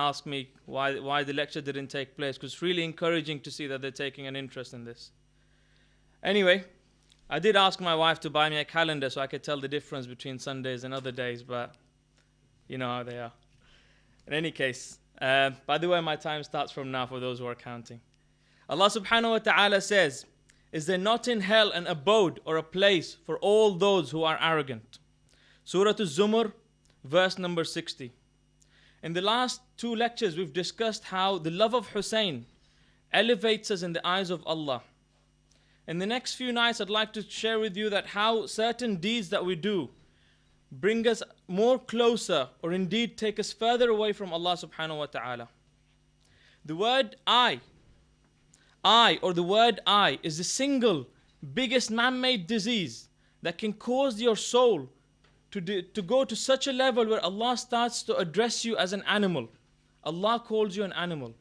ask me why the lecture didn't take place, because it's really encouraging to see that they're taking an interest in this. Anyway, I did ask my wife to buy me a calendar so I could tell the difference between Sundays and other days, but you know how they are. In any case, by the way, my time starts from now for those who are counting. Allah subhanahu wa ta'ala says, "Is there not in hell an abode or a place for all those who are arrogant?" Surah Az-Zumar, verse number 60. In the last 2 lectures, we've discussed how the love of Hussein elevates us in the eyes of Allah. In the next few nights, I'd like to share with you that how certain deeds that we do bring us more closer, or indeed take us further away from Allah subhanahu wa ta'ala. The word I, or the word I, is the single biggest man-made disease that can cause your soul to go to such a level where Allah starts to address you as an animal. Allah calls you an animal.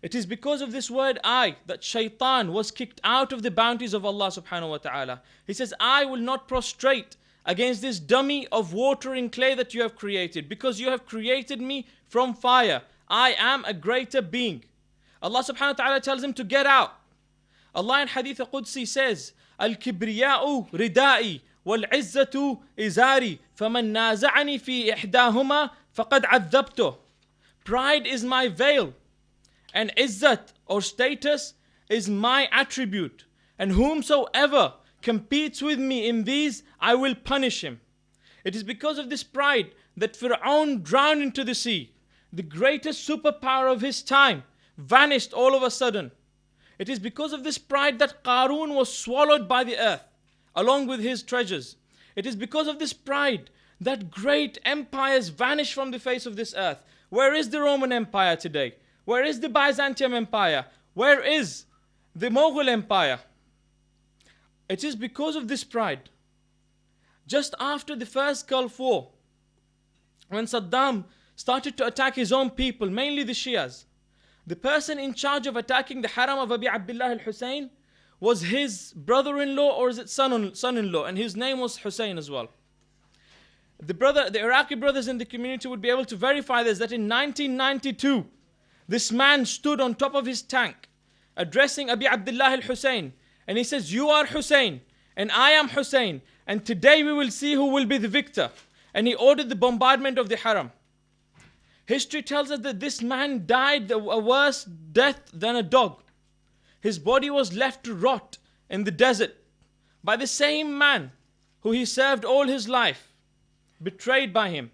It is because of this word I that shaitan was kicked out of the bounties of Allah subhanahu wa ta'ala. He says, I will not prostrate against this dummy of water and clay that you have created, because you have created me from fire. I am a greater being. Allah subhanahu wa ta'ala tells him to get out. Allah in Hadith Qudsi says, Al-kibriya'u ridai wal-izzatu izari faman naza'ani fi ihdahuma faqad adhabtuh. Pride is my veil, and izzat or status is my attribute, and whomsoever competes with me in these, I will punish him. It is because of this pride that Fir'aun drowned into the sea. The greatest superpower of his time vanished all of a sudden. It is because of this pride that Qarun was swallowed by the earth along with his treasures. It is because of this pride that great empires vanished from the face of this earth. Where is the Roman Empire today? Where is the Byzantium Empire? Where is the Mughal Empire? It is because of this pride. Just after the first Gulf War, when Saddam started to attack his own people, mainly the Shias, the person in charge of attacking the Haram of Abi Abdullah al-Hussein was his brother-in-law, or is it son-in-law, and his name was Hussein as well. The Iraqi brothers in the community would be able to verify this, that in 1992, this man stood on top of his tank, addressing Abi Abdullah al-Hussein, and he says, you are Hussein, and I am Hussein, and today we will see who will be the victor. And he ordered the bombardment of the Haram. History tells us that this man died a worse death than a dog. His body was left to rot in the desert by the same man who he served all his life, betrayed by him.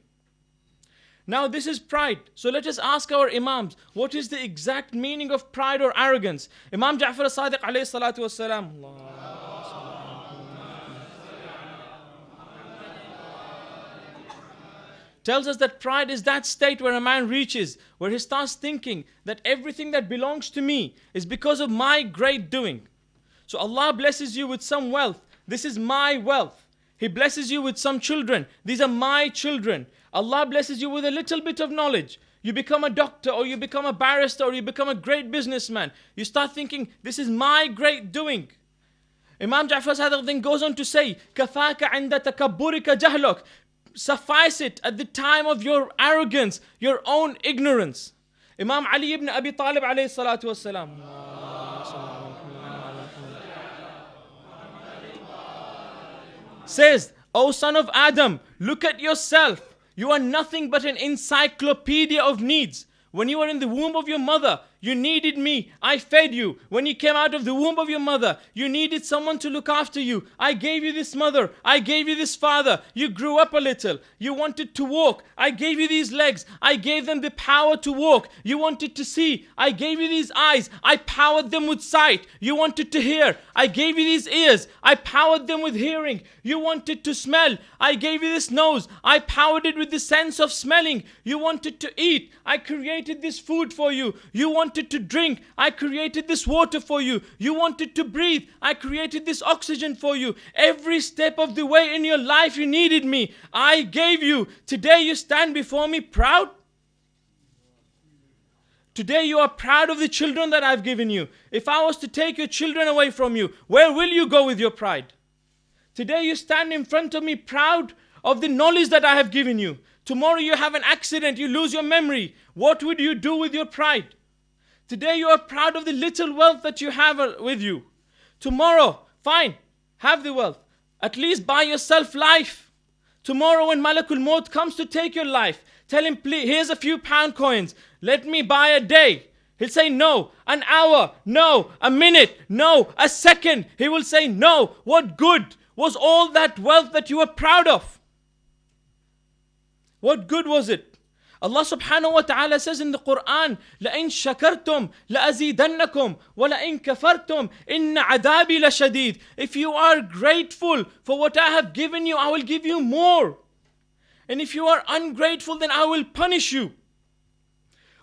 Now this is pride. So let us ask our Imams, what is the exact meaning of pride or arrogance? Imam Ja'far as-Sadiq alayhi salatu wassalam tells us that pride is that state where a man reaches, where he starts thinking that everything that belongs to me is because of my great doing. So Allah blesses you with some wealth. This is my wealth. He blesses you with some children. These are my children. Allah blesses you with a little bit of knowledge. You become a doctor, or you become a barrister, or you become a great businessman. You start thinking, this is my great doing. Imam Ja'far Sadiq then goes on to say, كَفَاكَ عِنْدَ تَكَبُّرِكَ جَهْلُكَ. Suffice it at the time of your arrogance, your own ignorance. Imam Ali ibn Abi Talib alayhi salatu wassalam says, O son of Adam, look at yourself. You are nothing but an encyclopedia of needs. When you were in the womb of your mother, you needed me. I fed you. When you came out of the womb of your mother, you needed someone to look after you. I gave you this mother. I gave you this father. You grew up a little. You wanted to walk. I gave you these legs. I gave them the power to walk. You wanted to see. I gave you these eyes. I powered them with sight. You wanted to hear. I gave you these ears. I powered them with hearing. You wanted to smell. I gave you this nose. I powered it with the sense of smelling. You wanted to eat. I created this food for you. You wanted to drink. I created this water for you. You wanted to breathe. I created this oxygen for you. Every step of the way in your life you needed me. I gave you. Today you stand before me proud. Today you are proud of the children that I've given you. If I was to take your children away from you, where will you go with your pride? Today you stand in front of me proud of the knowledge that I have given you. Tomorrow you have an accident, you lose your memory. What would you do with your pride? Today you are proud of the little wealth that you have with you. Tomorrow, fine, have the wealth. At least buy yourself life. Tomorrow when Malakul Maut comes to take your life, tell him, please, here's a few pound coins. Let me buy a day. He'll say no. An hour, no. A minute, no. A second, he will say no. What good was all that wealth that you were proud of? What good was it? Allah subhanahu wa ta'ala says in the Quran, لَإِن شَكَرْتُمْ لَأَزِيدَنَّكُمْ وَلَإِن كَفَرْتُمْ إِنَّ عَذَابِي لَشَدِيدٌ. If you are grateful for what I have given you, I will give you more. And if you are ungrateful, then I will punish you.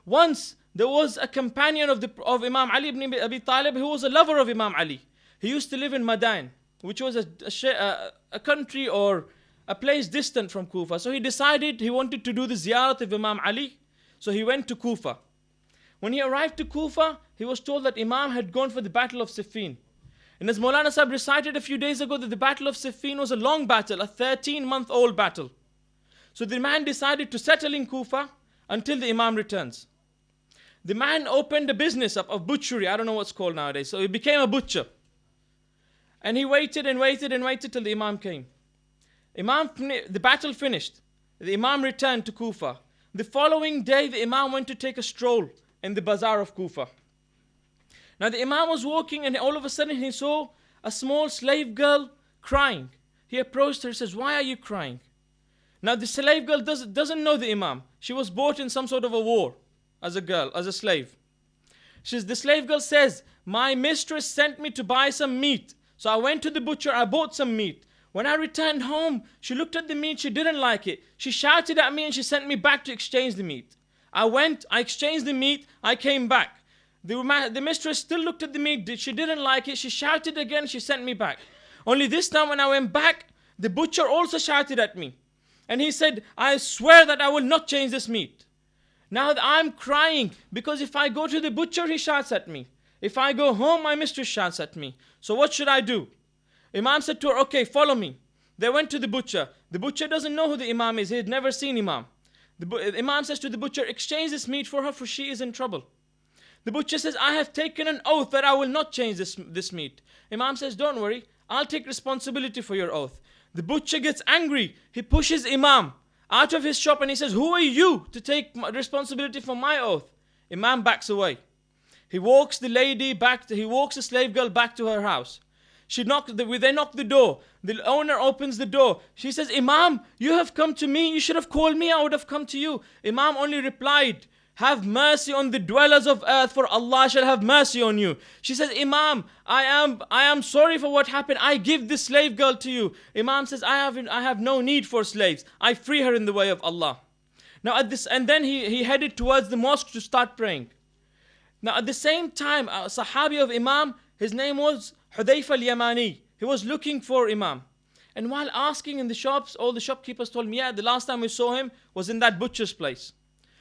Once there was a companion of Imam Ali ibn Abi Talib who was a lover of Imam Ali. He used to live in Madain, which was a country or a place distant from Kufa. So he decided he wanted to do the ziyarat of Imam Ali. So he went to Kufa. When he arrived to Kufa, he was told that Imam had gone for the battle of Siffin. And as Maulana Sahib recited a few days ago, that the battle of Siffin was a long battle, a 13-month-old battle. So the man decided to settle in Kufa until the Imam returns. The man opened a business of butchery. I don't know what's called nowadays. So he became a butcher. And he waited and waited and waited till the Imam came. The battle finished. The Imam returned to Kufa. The following day, the Imam went to take a stroll in the bazaar of Kufa. Now the Imam was walking and all of a sudden he saw a small slave girl crying. He approached her and says, "Why are you crying?" Now the slave girl doesn't know the Imam. She was bought in some sort of a war as a girl, as a slave. The slave girl says, "My mistress sent me to buy some meat. So I went to the butcher, I bought some meat. When I returned home, she looked at the meat, she didn't like it. She shouted at me and she sent me back to exchange the meat. I went, I exchanged the meat, I came back. The mistress still looked at the meat, she didn't like it, she shouted again, she sent me back. Only this time when I went back, the butcher also shouted at me. And he said, I swear that I will not change this meat. Now I'm crying because if I go to the butcher, he shouts at me. If I go home, my mistress shouts at me. So what should I do?" Imam said to her, "Okay, follow me." They went to the butcher. The butcher doesn't know who the Imam is. He had never seen Imam. The Imam says to the butcher, "Exchange this meat for her, for she is in trouble." The butcher says, "I have taken an oath that I will not change this meat." Imam says, "Don't worry, I'll take responsibility for your oath." The butcher gets angry. He pushes Imam out of his shop and he says, "Who are you to take responsibility for my oath?" Imam backs away. He walks the slave girl back to her house. They knock the door. The owner opens the door. She says, "Imam, you have come to me. You should have called me. I would have come to you." Imam only replied, "Have mercy on the dwellers of earth, for Allah shall have mercy on you." She says, "Imam, I am sorry for what happened. I give this slave girl to you." Imam says, I have no need for slaves. I free her in the way of Allah. Now and then he headed towards the mosque to start praying. Now at the same time, a Sahabi of Imam, his name was Hudayfa al-Yamani. He was looking for Imam. And while asking in the shops, all the shopkeepers told me, "Yeah, the last time we saw him was in that butcher's place."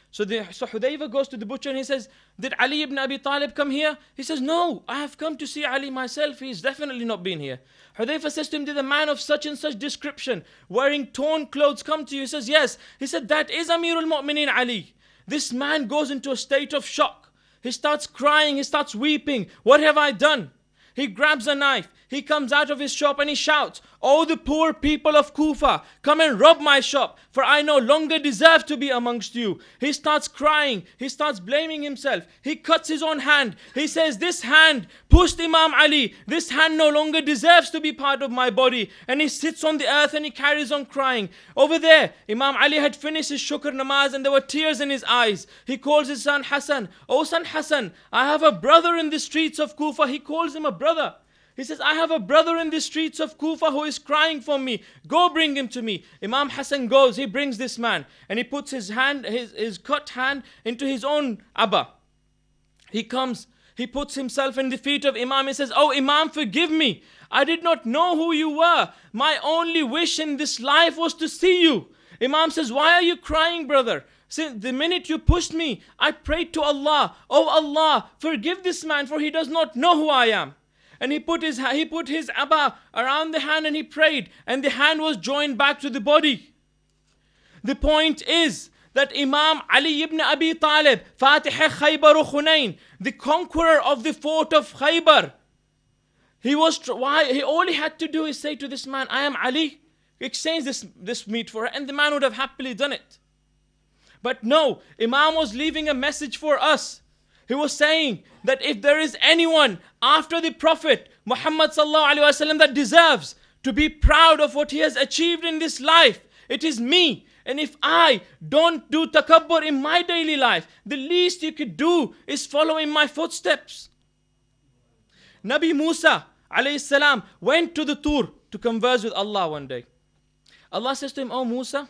So Hudayfa goes to the butcher and he says, "Did Ali ibn Abi Talib come here?" He says, "No, I have come to see Ali myself. He's definitely not been here." Hudayfa says to him, "Did a man of such and such description, wearing torn clothes, come to you?" He says, "Yes." He said, "That is Amirul Mu'mineen Ali." This man goes into a state of shock. He starts crying, he starts weeping. "What have I done?" He grabs a knife. He comes out of his shop and he shouts, "Oh, the poor people of Kufa, come and rob my shop, for I no longer deserve to be amongst you." He starts crying. He starts blaming himself. He cuts his own hand. He says, "This hand pushed Imam Ali. This hand no longer deserves to be part of my body." And he sits on the earth and he carries on crying. Over there, Imam Ali had finished his shukr namaz and there were tears in his eyes. He calls his son Hassan. "Oh, son Hassan, I have a brother in the streets of Kufa." He calls him a brother. He says, "I have a brother in the streets of Kufa who is crying for me. Go bring him to me." Imam Hassan goes, he brings this man and he puts his cut hand into his own abba. He comes, he puts himself in the feet of Imam. He says, "Oh Imam, forgive me. I did not know who you were. My only wish in this life was to see you." Imam says, "Why are you crying, brother? Since the minute you pushed me, I prayed to Allah. Oh Allah, forgive this man, for he does not know who I am." And he put his abba around the hand and he prayed. And the hand was joined back to the body. The point is that Imam Ali ibn Abi Talib, Fatih Khaybar Khunayn, the conqueror of the fort of Khaybar, he only had to do is say to this man, I am Ali, exchange this meat for her, and the man would have happily done it. But no, Imam was leaving a message for us. He was saying that if there is anyone after the Prophet Muhammad sallallahu alaihi wasallam that deserves to be proud of what he has achieved in this life, it is me. And if I don't do takabbur in my daily life, the least you could do is follow in my footsteps. Nabi Musa alayhi salam went to the Tur to converse with Allah one day. Allah says to him, "Oh Musa,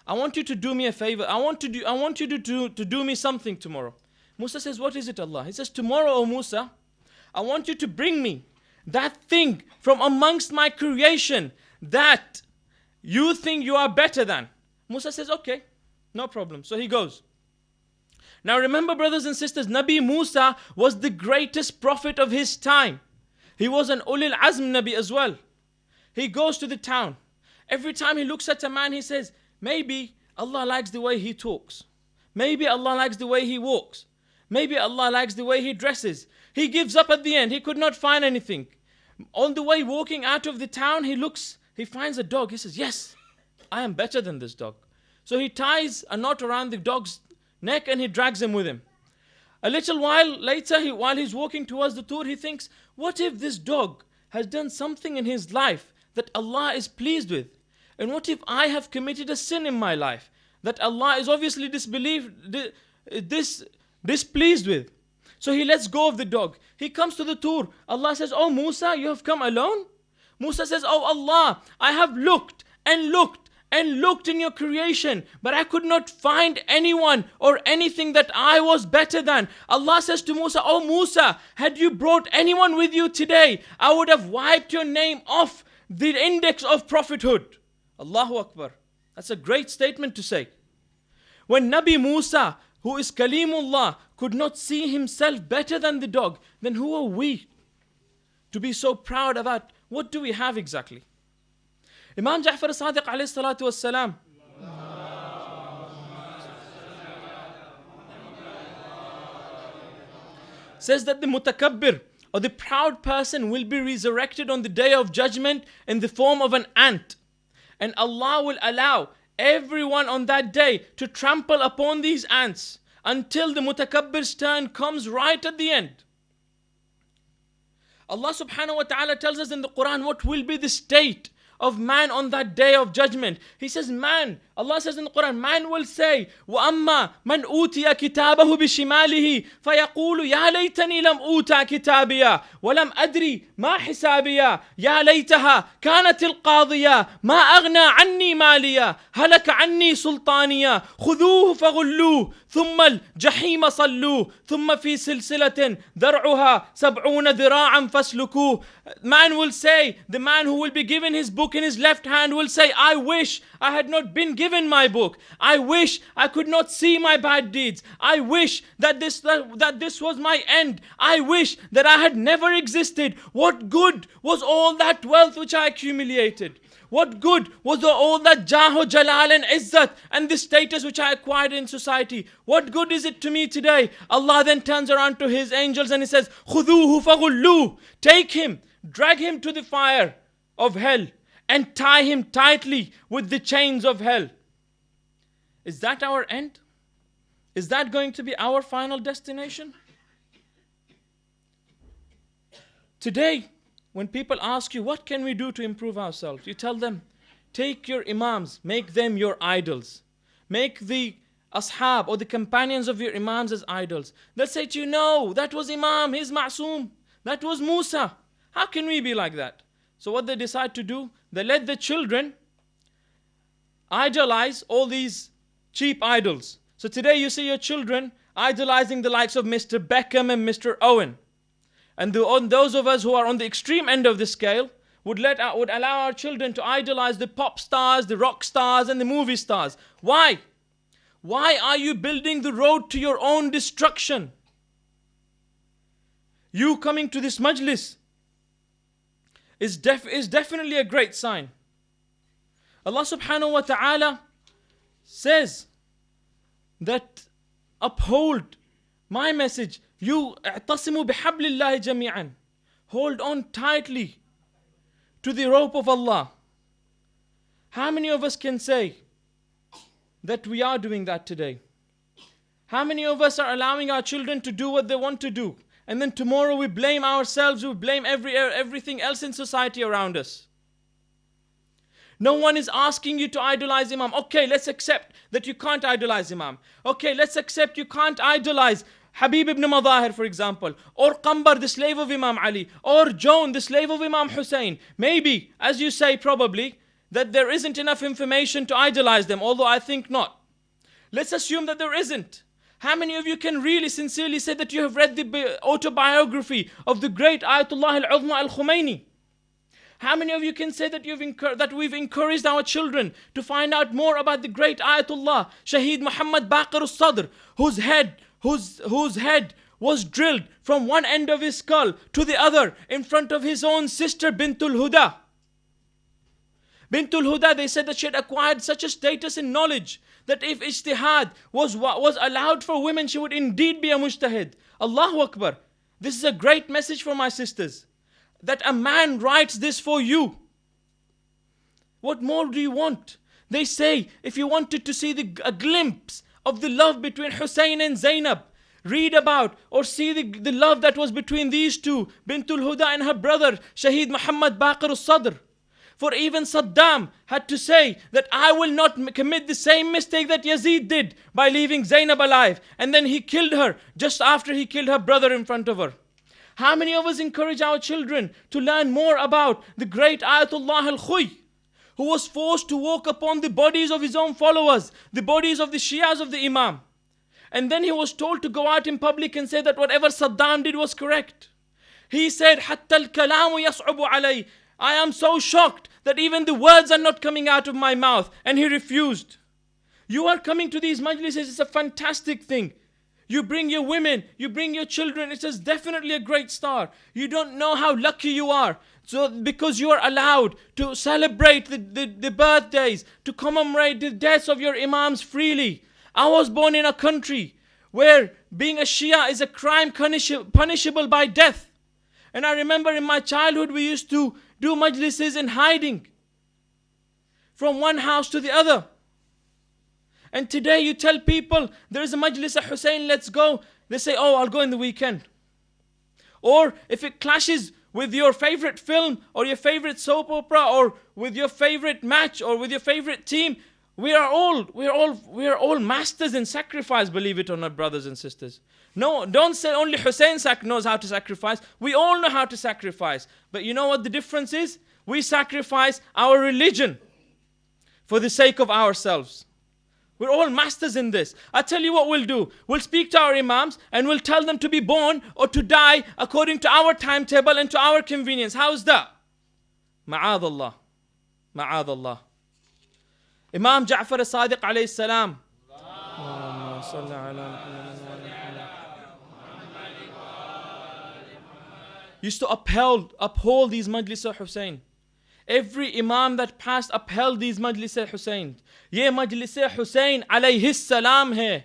I want you to do me a favor. I want you to do me something tomorrow." Musa says, "What is it, Allah?" He says, "Tomorrow, O Musa, I want you to bring me that thing from amongst my creation that you think you are better than." Musa says, "Okay, no problem." So he goes. Now remember, brothers and sisters, Nabi Musa was the greatest prophet of his time. He was an Ulil Azm Nabi as well. He goes to the town. Every time he looks at a man, he says, maybe Allah likes the way he talks. Maybe Allah likes the way he walks. Maybe Allah likes the way he dresses. He gives up at the end. He could not find anything. On the way walking out of the town, he finds a dog. He says, yes, I am better than this dog. So he ties a knot around the dog's neck and he drags him with him. A little while later, while he's walking towards the Tur, he thinks, what if this dog has done something in his life that Allah is pleased with? And what if I have committed a sin in my life that Allah is obviously displeased with? So he lets go of the dog. He comes to the Tur. Allah says, "Oh Musa, you have come alone?" Musa says, "Oh Allah, I have looked and looked and looked in your creation, but I could not find anyone or anything that I was better than." Allah says to Musa, "Oh Musa, had you brought anyone with you today, I would have wiped your name off the index of prophethood." Allahu Akbar. That's a great statement to say. When Nabi Musa, who is Kalimullah, could not see himself better than the dog, then who are we to be so proud about? What do we have exactly? Imam Ja'far as-Sadiq alayhi salatu was-salam says that the mutakabbir, or the proud person, will be resurrected on the day of judgment in the form of an ant. And Allah will allow everyone on that day to trample upon these ants until the mutakabbir's turn comes right at the end. Allah subhanahu wa ta'ala tells us in the Quran what will be the state of man on that day of judgment. He says, Allah says in the Quran, man will say, وَأَمَّا مَنْ أُوتِيَ كِتَابَهُ بِشِمَالِهِ فَيَقُولُ يَا لَيْتَنِي لَمْ أُوتَى كِتَابِيَا وَلَمْ أَدْرِي مَا حِسَابِيَا يَا لَيْتَهَا كَانَتِ الْقَاضِيَا مَا أَغْنَى عَنِّي مَالِيَا هَلَكَ عَنِّي سُلْطَانِيَا خُذُوهُ فَغُلُّوهُ ثُمَّ الْجَحِيمَ صَلُّوهُ ثُمَّ فِي سِلْسِلَةٍ ذَرْعُهَا 70 ذِرَاعًا فَاسْلُكُوهُ. Man will say, the man who will be given his book in his left hand will say, I wish I had not been given my book. I wish I could not see my bad deeds. I wish that this was my end. I wish that I had never existed. What good was all that wealth which I accumulated? What good was all that Jaho, Jalal and Izzat and the status which I acquired in society? What good is it to me today? Allah then turns around to His angels and He says, خُذُوهُ فَغُلُّوهُ. Take him, drag him to the fire of hell and tie him tightly with the chains of hell. Is that our end? Is that going to be our final destination? Today, when people ask you, what can we do to improve ourselves? You tell them, take your imams, make them your idols. Make the ashab or the companions of your imams as idols. They'll say to you, no, that was Imam, he's Ma'soom. That was Musa. How can we be like that? So what they decide to do, they let the children idolize all these cheap idols. So today you see your children idolizing the likes of Mr. Beckham and Mr. Owen. And those of us who are on the extreme end of the scale would allow our children to idolize the pop stars, the rock stars and the movie stars. Why? Why are you building the road to your own destruction? You coming to this majlis is definitely a great sign. Allah subhanahu wa ta'ala says that uphold my message. You اعتصموا بحبل الله جميعا. Hold on tightly to the rope of Allah. How many of us can say that we are doing that today? How many of us are allowing our children to do what they want to do, and then tomorrow we blame ourselves, we blame everything else in society around us? No one is asking you to idolize Imam. Okay, let's accept that you can't idolize Imam. Okay, let's accept you can't idolize Habib ibn Madahir, for example, or Qambar, the slave of Imam Ali, or Joan, the slave of Imam Hussein. Maybe, as you say, probably, that there isn't enough information to idolize them, although I think not. Let's assume that there isn't. How many of you can really sincerely say that you have read the autobiography of the great Ayatollah al-Uzma al-Khomeini? How many of you can say that we've encouraged our children to find out more about the great Ayatollah, Shaheed Muhammad Baqir al-Sadr, whose head was drilled from one end of his skull to the other in front of his own sister Bintul Huda? Bintul Huda, they said that she had acquired such a status in knowledge that if ijtihad was allowed for women, she would indeed be a mujtahid. Allahu Akbar. This is a great message for my sisters, that a man writes this for you. What more do you want? They say, if you wanted to see a glimpse of the love between Hussein and Zainab, read about or see the love that was between these two, Bintul Huda and her brother, Shaheed Muhammad Baqir al-Sadr. For even Saddam had to say that I will not commit the same mistake that Yazid did by leaving Zainab alive. And then he killed her just after he killed her brother in front of her. How many of us encourage our children to learn more about the great Ayatollah al-Khuy, who was forced to walk upon the bodies of his own followers, the bodies of the Shias of the Imam. And then he was told to go out in public and say that whatever Saddam did was correct. He said, حَتَّى الْكَلَامُ يَصْعُبُ عَلَيْهِ. I am so shocked that even the words are not coming out of my mouth. And he refused. You are coming to these majlises, it's a fantastic thing. You bring your women, you bring your children, it is definitely a great start. You don't know how lucky you are. So because you are allowed to celebrate the birthdays, to commemorate the deaths of your imams freely. I was born in a country where being a Shia is a crime punishable by death. And I remember in my childhood we used to do majlises in hiding from one house to the other. And today you tell people there is a majlis of Hussein, let's go. They say, oh, I'll go in the weekend. Or if it clashes with your favorite film or your favorite soap opera or with your favorite match or with your favorite team, we are all masters in sacrifice, believe it or not, brothers and sisters. No, don't say only Hussein knows how to sacrifice. We all know how to sacrifice. But you know what the difference is? We sacrifice our religion for the sake of ourselves. We're all masters in this. I tell you what we'll do. We'll speak to our imams and we'll tell them to be born or to die according to our timetable and to our convenience. How's that? Ma'adallah. Ma'adallah. Imam Ja'far as-Sadiq alayhi salam used to uphold these majlis al-Hussein. Every imam that passed upheld these majlis al-Hussein. Ye majlis al-Hussein alayhi salam hai.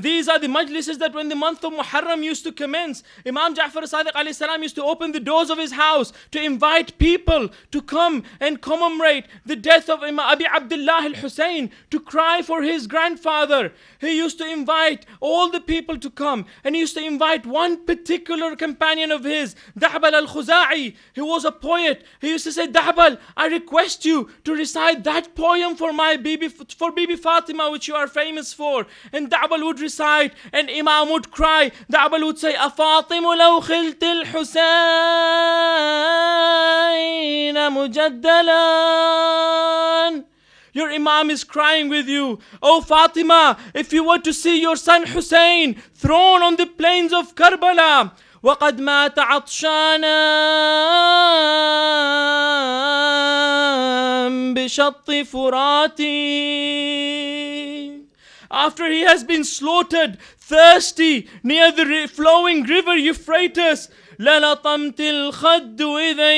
These are the majlises that when the month of Muharram used to commence, Imam Ja'far as-Sadiq alayhi salam used to open the doors of his house to invite people to come and commemorate the death of Imam Abi Abdullah al-Hussein, to cry for his grandfather. He used to invite all the people to come, and he used to invite one particular companion of his, Da'bal al-Khuza'i, who was a poet. He used to say, Da'bal, I request you to recite that poem for Bibi Fatima, which you are famous for. And Da'bal would recite, and Imam would cry. Da'bal would say, Afatimu law khilt al-Husayn mujaddalan. Your Imam is crying with you. Oh Fatima, if you were to see your son Hussein thrown on the plains of Karbala, وَقَدْ مَاتَ عَطْشَانًا بِشَطِّ فُرَاتٍ. After he has been slaughtered, thirsty, near the flowing river Euphrates, للطمت الخد إذا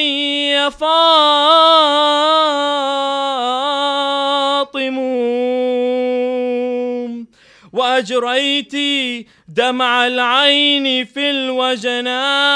يا فاطم وأجريت دمع العين في الوجنات.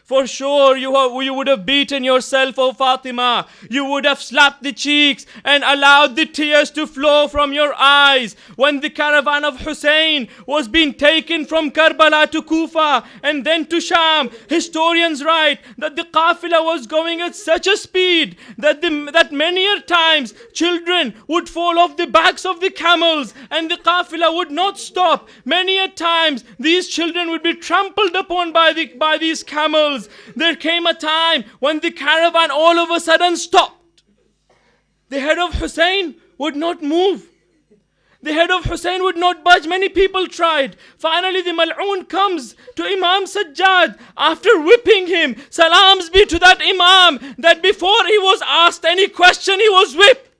For sure you would have beaten yourself, O Fatima. You would have slapped the cheeks and allowed the tears to flow from your eyes when the caravan of Hussein was being taken from Karbala to Kufa and then to Sham. Historians write that the Qafila was going at such a speed that many a times children would fall off the backs of the camels and the Qafila would not stop. Many a times these children would be trampled upon by these camels. There came a time when the caravan all of a sudden stopped. The head of Hussein would not move. The head of Hussein would not budge. Many people tried. Finally the Mal'oon comes to Imam Sajjad after whipping him. Salams be to that Imam that before he was asked any question he was whipped.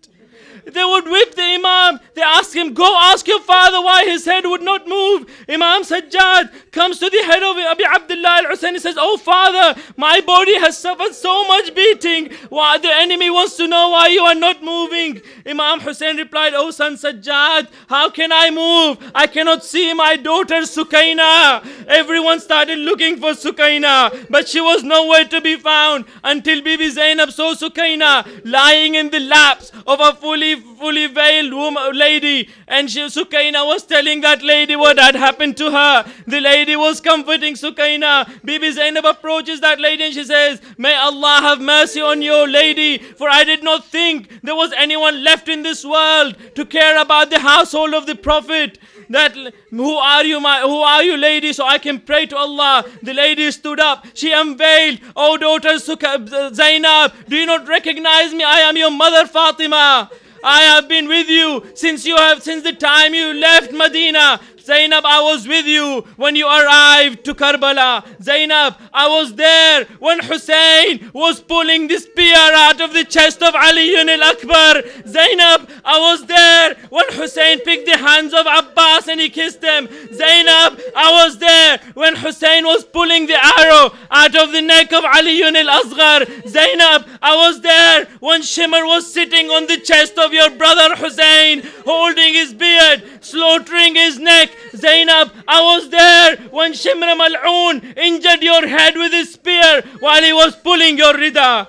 They would whip the Imam. They ask him, go ask your father why his head would not move. Imam Sajjad comes to the head of Abi Abdullah al-Husayn. He says, oh father, my body has suffered so much beating. Why the enemy wants to know why you are not moving. Imam Hussein replied, oh son Sajjad, how can I move? I cannot see my daughter Sukaina. Everyone started looking for Sukaina, but she was nowhere to be found until Bibi Zainab saw Sukaina lying in the laps of a fully veiled lady, and Sukaina was telling that lady what had happened to her. The lady was comforting Sukaina. Bibi Zainab approaches that lady and she says, may Allah have mercy on you, lady, for I did not think there was anyone left in this world to care about the household of the Prophet. That who are you lady, so I can pray to Allah. The lady stood up, she unveiled, oh daughter Zainab, do you not recognize me? I am your mother Fatima. I have been with you since the time you left Medina. Zainab, I was with you when you arrived to Karbala. Zainab, I was there when Hussein was pulling the spear out of the chest of Ali al-Akbar. Zainab, I was there when Hussein picked the hands of Abbas and he kissed them. Zainab, I was there when Hussein was pulling the arrow out of the neck of Ali al-Asghar. Zainab, I was there when Shimr was sitting on the chest of your brother Hussein, holding his beard, slaughtering his neck. Zainab, I was there when Shimr Mal'oon injured your head with his spear while he was pulling your rida.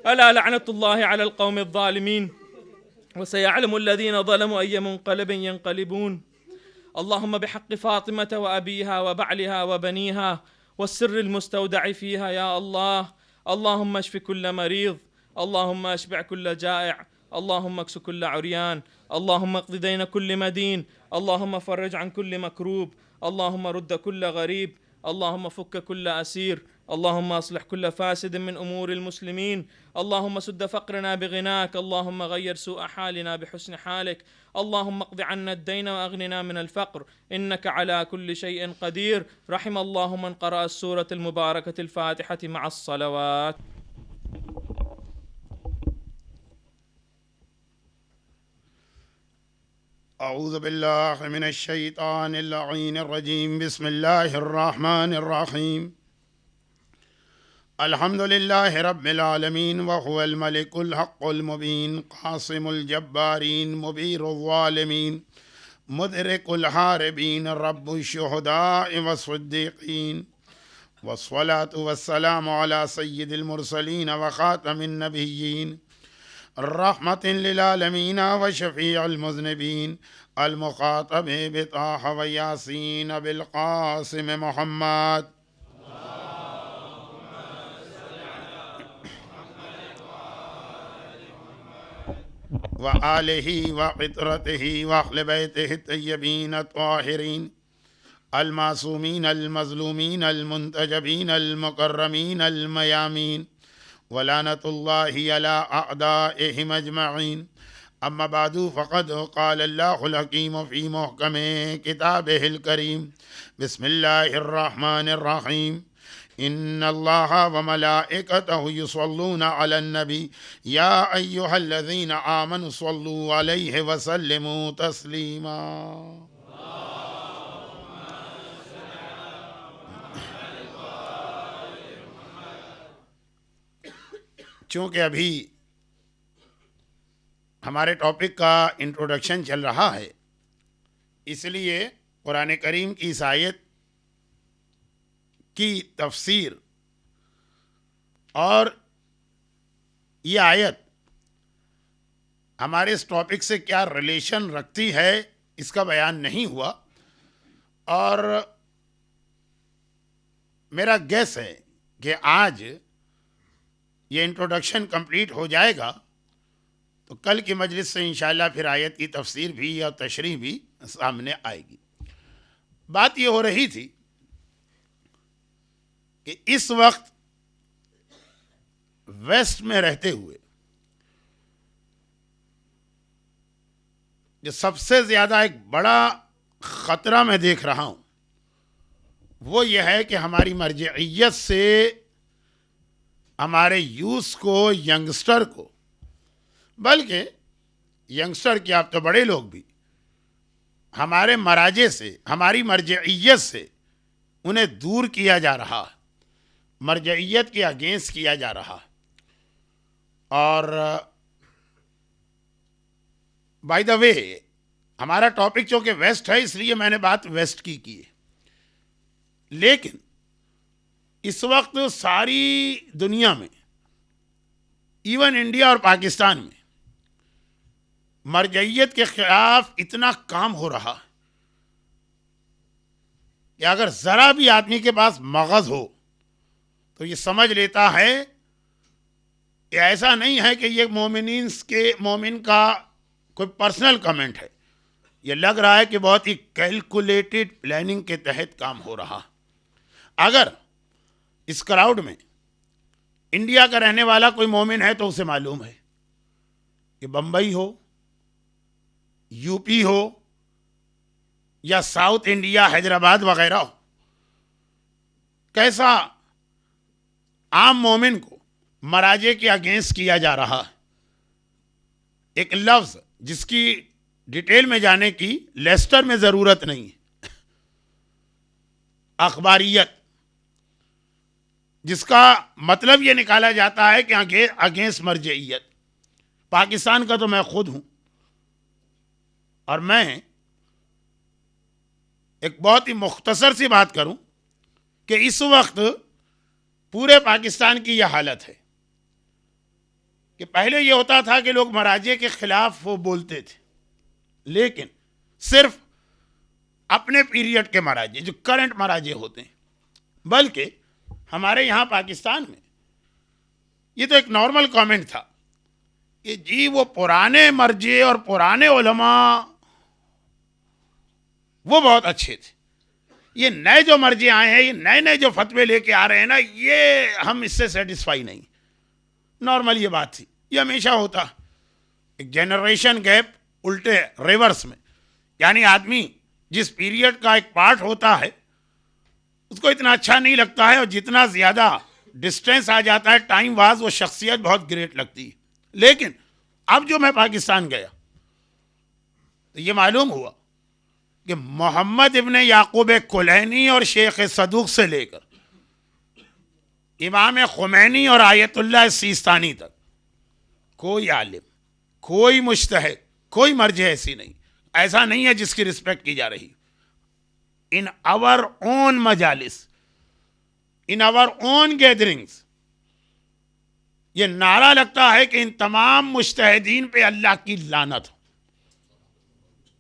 ألا لعنة الله على القوم الظالمين وسيعلم الذين ظلموا أي منقلب ينقلبون. اللهم بحق فاطمة وأبيها وبعلها وبنيها والسر المستودع فيها يا الله. اللهم اشف كل مريض، اللهم اشبع كل جائع، اللهم اكس كل عريان، اللهم اقض دين كل مدين، اللهم فرج عن كل مكروب، اللهم رد كل غريب، اللهم فك كل أسير، اللهم أصلح كل فاسد من أمور المسلمين، اللهم سد فقرنا بغناك، اللهم غير سوء حالنا بحسن حالك، اللهم اقض عنا الدين وأغننا من الفقر، إنك على كل شيء قدير. رحم الله من قرأ السورة المباركة الفاتحة مع الصلوات. أعوذ بالله من الشيطان اللعين الرجيم. بسم الله الرحمن الرحيم. الحمد لله رب العالمين وهو الملك الحق المبين قاسم الجبارين مبير الظالمين مدرك الحاربين رب الشهداء والصديقين والصلاة والسلام على سيد المرسلين وخاتم النبيين رحمة للعالمين وشفيع المذنبين المخاطب بطه وياسين بالقاسم محمد. وآله وقطرته وأهل بيته الطيبين الطاهرين المعصومين المظلومين المنتجبين المكرمين الميامين ولعنة الله على أعدائهم أجمعين. أما بعد فقد قال الله الحكيم في محكم كتابه الكريم. بسم الله الرحمن الرحيم. ان اللہ وملائکتہ یصلون علی النبی یا ایہا الذین آمنوا صلوا علیہ وسلموا تسلیما. چونکہ ابھی ہمارے ٹاپک کا انٹروڈکشن چل رہا ہے، اس لیے قرآن کریم کی اس آیت کی تفسیر اور یہ آیت ہمارے اس ٹاپک سے کیا ریلیشن رکھتی ہے اس کا بیان نہیں ہوا، اور میرا گیس ہے کہ آج یہ انٹروڈکشن کمپلیٹ ہو جائے گا تو کل کی مجلس سے انشاءاللہ پھر آیت کی تفسیر بھی اور تشریح بھی سامنے آئے گی. بات یہ ہو رہی تھی کہ اس وقت ویسٹ میں رہتے ہوئے جو سب سے زیادہ ایک بڑا خطرہ میں دیکھ رہا ہوں وہ یہ ہے کہ ہماری مرجعیت سے ہمارے یوث کو، ینگسٹر کو، بلکہ ینگسٹر کیا اب تو بڑے لوگ بھی ہمارے مراجع سے، ہماری مرجعیت سے انہیں دور کیا جا رہا، مرجعیت کے اگینسٹ کیا جا رہا. اور بائی دا وے ہمارا ٹاپک چونکہ ویسٹ ہے اس لیے میں نے بات ویسٹ کی ہے، لیکن اس وقت ساری دنیا میں، ایون انڈیا اور پاکستان میں، مرجعیت کے خلاف اتنا کام ہو رہا کہ اگر ذرا بھی آدمی کے پاس مغز ہو تو یہ سمجھ لیتا ہے کہ ایسا نہیں ہے کہ یہ مومن کا کوئی پرسنل کمنٹ ہے، یہ لگ رہا ہے کہ بہت ہی کیلکولیٹڈ پلاننگ کے تحت کام ہو رہا. اگر اس کراؤڈ میں انڈیا کا رہنے والا کوئی مومن ہے تو اسے معلوم ہے کہ بمبئی ہو، یو پی ہو یا ساؤتھ انڈیا، حیدرآباد وغیرہ ہو، کیسا عام مومن کو مراجع کے اگینسٹ کیا جا رہا ہے. ایک لفظ جس کی ڈیٹیل میں جانے کی لیسٹر میں ضرورت نہیں ہے، اخباریت، جس کا مطلب یہ نکالا جاتا ہے کہ اگینسٹ مرجعیت. پاکستان کا تو میں خود ہوں، اور میں ایک بہت ہی مختصر سی بات کروں کہ اس وقت پورے پاکستان کی یہ حالت ہے کہ پہلے یہ ہوتا تھا کہ لوگ مراجع کے خلاف وہ بولتے تھے، لیکن صرف اپنے پیریڈ کے مراجع جو کرنٹ مراجع ہوتے ہیں، بلکہ ہمارے یہاں پاکستان میں یہ تو ایک نارمل کامنٹ تھا کہ جی وہ پرانے مرجع اور پرانے علماء وہ بہت اچھے تھے، یہ نئے جو مرجع آئے ہیں، یہ نئے جو فتوے لے کے آ رہے ہیں نا، یہ ہم اس سے سیٹسفائی نہیں. نارمل یہ بات تھی، یہ ہمیشہ ہوتا، ایک جنریشن گیپ الٹے ریورس میں، یعنی آدمی جس پیریڈ کا ایک پارٹ ہوتا ہے اس کو اتنا اچھا نہیں لگتا ہے، اور جتنا زیادہ ڈسٹینس آ جاتا ہے ٹائم واز، وہ شخصیت بہت گریٹ لگتی ہے. لیکن اب جو میں پاکستان گیا تو یہ معلوم ہوا کہ محمد ابن یعقوب کلینی اور شیخ صدوق سے لے کر امام خمینی اور آیت اللہ سیستانی تک کوئی عالم، کوئی مجتہد، کوئی مرجع ایسی نہیں، ایسا نہیں ہے جس کی رسپیکٹ کی جا رہی. in our own مجالس، in our own gatherings یہ نعرہ لگتا ہے کہ ان تمام مجتہدین پہ اللہ کی لعنت ہو،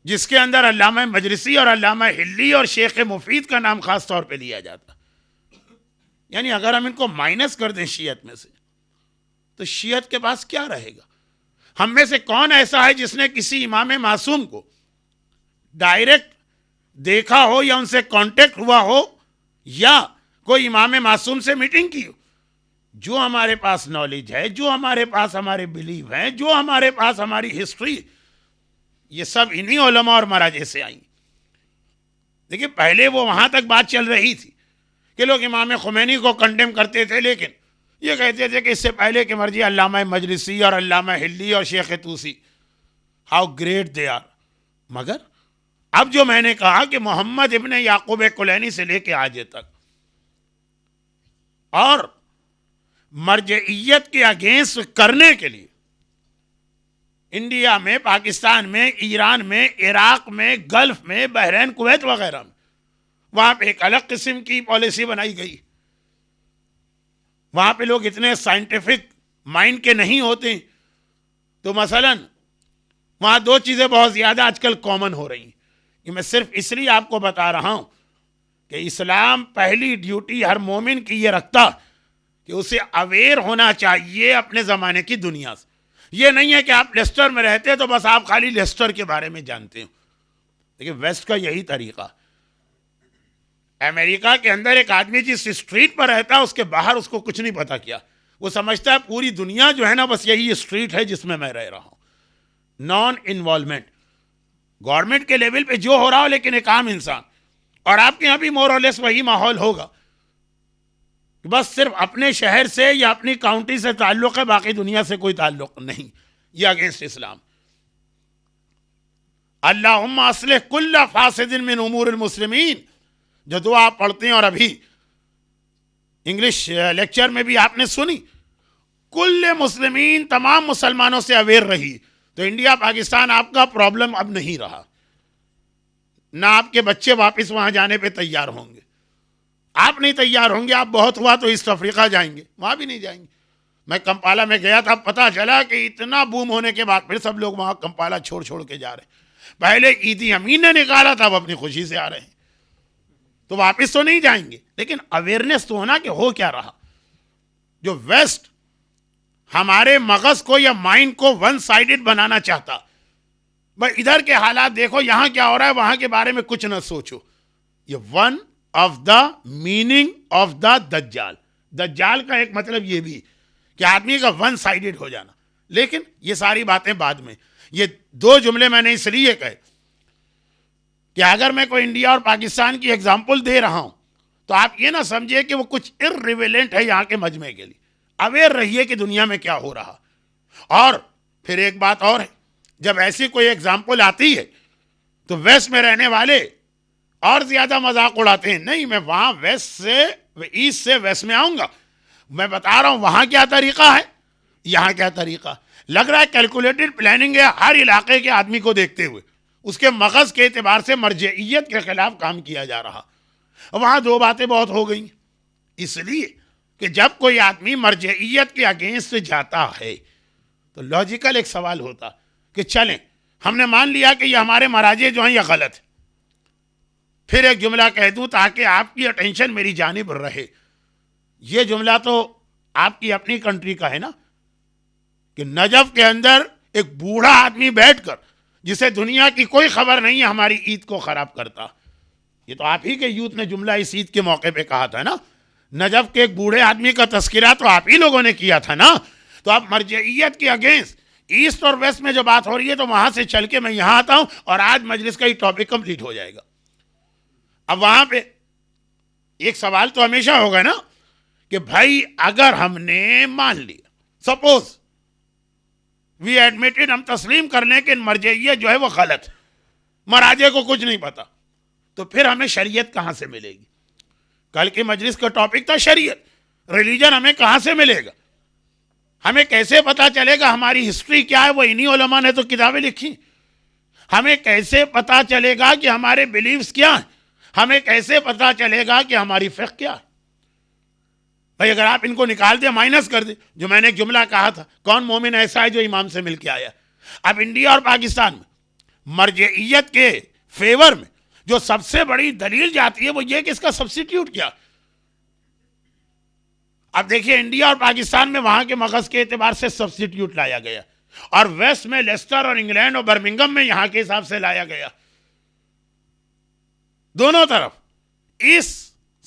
جس کے اندر علامہ مجلسی اور علامہ حلی اور شیخ مفید کا نام خاص طور پہ لیا جاتا. یعنی اگر ہم ان کو مائنس کر دیں شیعت میں سے تو شیعت کے پاس کیا رہے گا؟ ہم میں سے کون ایسا ہے جس نے کسی امام معصوم کو ڈائریکٹ دیکھا ہو یا ان سے کانٹیکٹ ہوا ہو یا کوئی امام معصوم سے میٹنگ کی ہو؟ جو ہمارے پاس نالج ہے، جو ہمارے پاس ہمارے بلیو ہیں، جو ہمارے پاس ہماری ہسٹری، یہ سب انہی علماء اور مراجع سے آئیں. دیکھیں پہلے وہ وہاں تک بات چل رہی تھی کہ لوگ امام خمینی کو کنڈیم کرتے تھے، لیکن یہ کہتے تھے کہ اس سے پہلے کہ مرجع علامہ مجلسی اور علامہ ہلی اور شیخ Tusi, how great they are. مگر اب جو میں نے کہا کہ محمد ابن یعقوب کلینی سے لے کے آج تک اور مرجعیت کے اگینسٹ کرنے کے لیے انڈیا میں، پاکستان میں، ایران میں، عراق میں، گلف میں، بحرین، کویت وغیرہ میں، وہاں پہ ایک الگ قسم کی پالیسی بنائی گئی. وہاں پہ لوگ اتنے سائنٹیفک مائنڈ کے نہیں ہوتے. تو مثلا وہاں دو چیزیں بہت زیادہ آج کل کامن ہو رہی ہیں، کہ میں صرف اس لیے آپ کو بتا رہا ہوں کہ اسلام پہلی ڈیوٹی ہر مومن کی یہ رکھتا کہ اسے اویئر ہونا چاہیے اپنے زمانے کی دنیا سے. یہ نہیں ہے کہ آپ لیسٹر میں رہتے تو بس آپ خالی لیسٹر کے بارے میں جانتے ہو. لیکن ویسٹ کا یہی طریقہ. امریکہ کے اندر ایک آدمی جس اسٹریٹ پر رہتا ہے اس کے باہر اس کو کچھ نہیں پتا کیا. وہ سمجھتا ہے پوری دنیا جو ہے نا بس یہی اسٹریٹ ہے جس میں میں رہ رہا ہوں. Non involvement. گورنمنٹ کے لیول پہ جو ہو رہا ہو لیکن ایک عام انسان. اور آپ کے یہاں بھی مور اور لیس وہی ماحول ہوگا. بس صرف اپنے شہر سے یا اپنی کاؤنٹی سے تعلق ہے، باقی دنیا سے کوئی تعلق نہیں. یہ اگینسٹ اسلام. اللہم اصلح کل فاسد من امور المسلمین، جو دعا آپ پڑھتے ہیں اور ابھی انگلش لیکچر میں بھی آپ نے سنی، کل مسلمین، تمام مسلمانوں سے اویئر رہی. تو انڈیا پاکستان آپ کا پرابلم اب نہیں رہا. نہ آپ کے بچے واپس وہاں جانے پہ تیار ہوں گے. آپ نہیں تیار ہوں گے. آپ بہت ہوا تو ایسٹ افریقہ جائیں گے، وہاں بھی نہیں جائیں گے. میں کمپالا میں گیا تھا، پتہ چلا کہ اتنا بوم ہونے کے بعد پھر سب لوگ وہاں کمپالا چھوڑ چھوڑ کے جا رہے ہیں. پہلے ایدی امین نے نکالا تھا، اب اپنی خوشی سے آ رہے ہیں. تو واپس تو نہیں جائیں گے، لیکن اویئرنیس تو ہونا کہ ہو کیا رہا. جو ویسٹ ہمارے مغز کو یا مائنڈ کو ون سائیڈڈ بنانا چاہتا، بس ادھر کے حالات دیکھو، یہاں کیا ہو رہا ہے، وہاں کے بارے میں کچھ نہ سوچو. یہ one of the meaning of the دجال. دجال کا ایک مطلب یہ بھی کہ آدمی کا ون سائیڈڈ ہو جانا. لیکن یہ ساری باتیں بعد میں. یہ دو جملے میں نے اس لیے کہے کہ اگر میں کوئی انڈیا اور پاکستان کی ایگزامپل دے رہا ہوں تو آپ یہ نہ سمجھے کہ وہ کچھ ارریلیونٹ ہے یہاں کے مجمع کے لیے. اویئر رہیے کہ دنیا میں کیا ہو رہا. اور پھر ایک بات اور ہے، جب ایسی کوئی ایگزامپل آتی ہے تو ویسٹ میں رہنے والے اور زیادہ مذاق اڑاتے ہیں. نہیں، میں وہاں ویسٹ سے ایسٹ سے ویسٹ میں آؤں گا. میں بتا رہا ہوں وہاں کیا طریقہ ہے، یہاں کیا طریقہ. لگ رہا ہے کیلکولیٹڈ پلاننگ ہے ہر علاقے کے آدمی کو دیکھتے ہوئے. اس کے مغز کے اعتبار سے مرجعیت کے خلاف کام کیا جا رہا. وہاں دو باتیں بہت ہو گئیں، اس لیے کہ جب کوئی آدمی مرجعیت کے اگینسٹ جاتا ہے تو لاجیکل ایک سوال ہوتا کہ چلیں ہم نے مان لیا کہ یہ ہمارے مراجع جو ہیں یہ غلط ہے. پھر ایک جملہ کہہ دوں تاکہ آپ کی اٹینشن میری جانب رہے. یہ جملہ تو آپ کی اپنی کنٹری کا ہے نا، کہ نجف کے اندر ایک بوڑھا آدمی بیٹھ کر جسے دنیا کی کوئی خبر نہیں ہے ہماری عید کو خراب کرتا. یہ تو آپ ہی کے یوتھ نے جملہ اس عید کے موقع پہ کہا تھا نا. نجف کے ایک بوڑھے آدمی کا تذکرہ تو آپ ہی لوگوں نے کیا تھا نا. تو اب مرجعیت کے اگینسٹ ایسٹ اور ویسٹ میں جو بات ہو رہی ہے تو وہاں سے چل کے میں یہاں آتا ہوں اور آج مجلس کا یہ ٹاپک کمپلیٹ ہو جائے گا. اب وہاں پہ ایک سوال تو ہمیشہ ہوگا نا کہ بھائی اگر ہم نے مان لیا، سپوز وی ایڈمیٹڈ، ہم تسلیم کر لیں کہ مرجعیت جو ہے وہ غلط ہے، مراجع کو کچھ نہیں پتا، تو پھر ہمیں شریعت کہاں سے ملے گی؟ کل کی مجلس کا ٹاپک تھا شریعت. ریلیجن ہمیں کہاں سے ملے گا؟ ہمیں کیسے پتا چلے گا ہماری ہسٹری کیا ہے؟ وہ انہی علماء نے تو کتابیں لکھی. ہمیں کیسے پتا چلے گا کہ ہمارے بلیفز کیا ہیں؟ ہمیں کیسے پتا چلے گا کہ ہماری فقہ کیا ہے؟ بھائی اگر آپ ان کو نکال دیں، مائنس کر دیں، جو میں نے ایک جملہ کہا تھا، کون مومن ایسا ہے جو امام سے مل کے آیا؟ اب انڈیا اور پاکستان میں مرجعیت کے فیور میں جو سب سے بڑی دلیل جاتی ہے وہ یہ کہ اس کا سبسٹیٹیوٹ کیا. اب دیکھیے انڈیا اور پاکستان میں وہاں کے مغز کے اعتبار سے سبسٹیٹیوٹ لایا گیا، اور ویسٹ میں لیسٹر اور انگلینڈ اور برمنگم میں یہاں کے حساب سے لایا گیا. دونوں طرف اس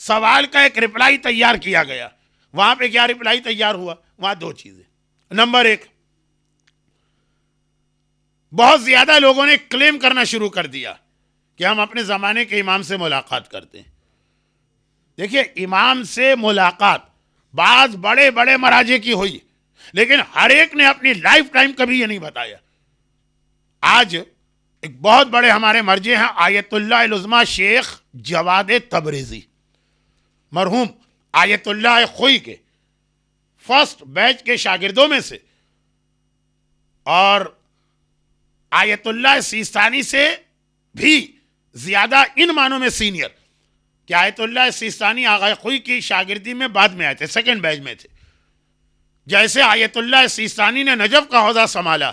سوال کا ایک رپلائی تیار کیا گیا. وہاں پہ کیا رپلائی تیار ہوا؟ وہاں دو چیزیں. نمبر ایک، بہت زیادہ لوگوں نے کلیم کرنا شروع کر دیا کہ ہم اپنے زمانے کے امام سے ملاقات کرتے ہیں. دیکھیے امام سے ملاقات بعض بڑے بڑے مراجع کی ہوئی، لیکن ہر ایک نے اپنی لائف ٹائم کبھی یہ نہیں بتایا. آج ایک بہت بڑے ہمارے مرجع ہیں آیت اللہ العظمیٰ شیخ جواد تبریزی، مرحوم آیت اللہ خوئی کے فرسٹ بیچ کے شاگردوں میں سے، اور آیت اللہ سیستانی سے بھی زیادہ ان معنوں میں سینئر کہ آیت اللہ سیستانی آغا خوئی کی شاگردی میں بعد میں آئے تھے، سیکنڈ بیچ میں تھے. جیسے آیت اللہ سیستانی نے نجف کا حوزہ سنبھالا،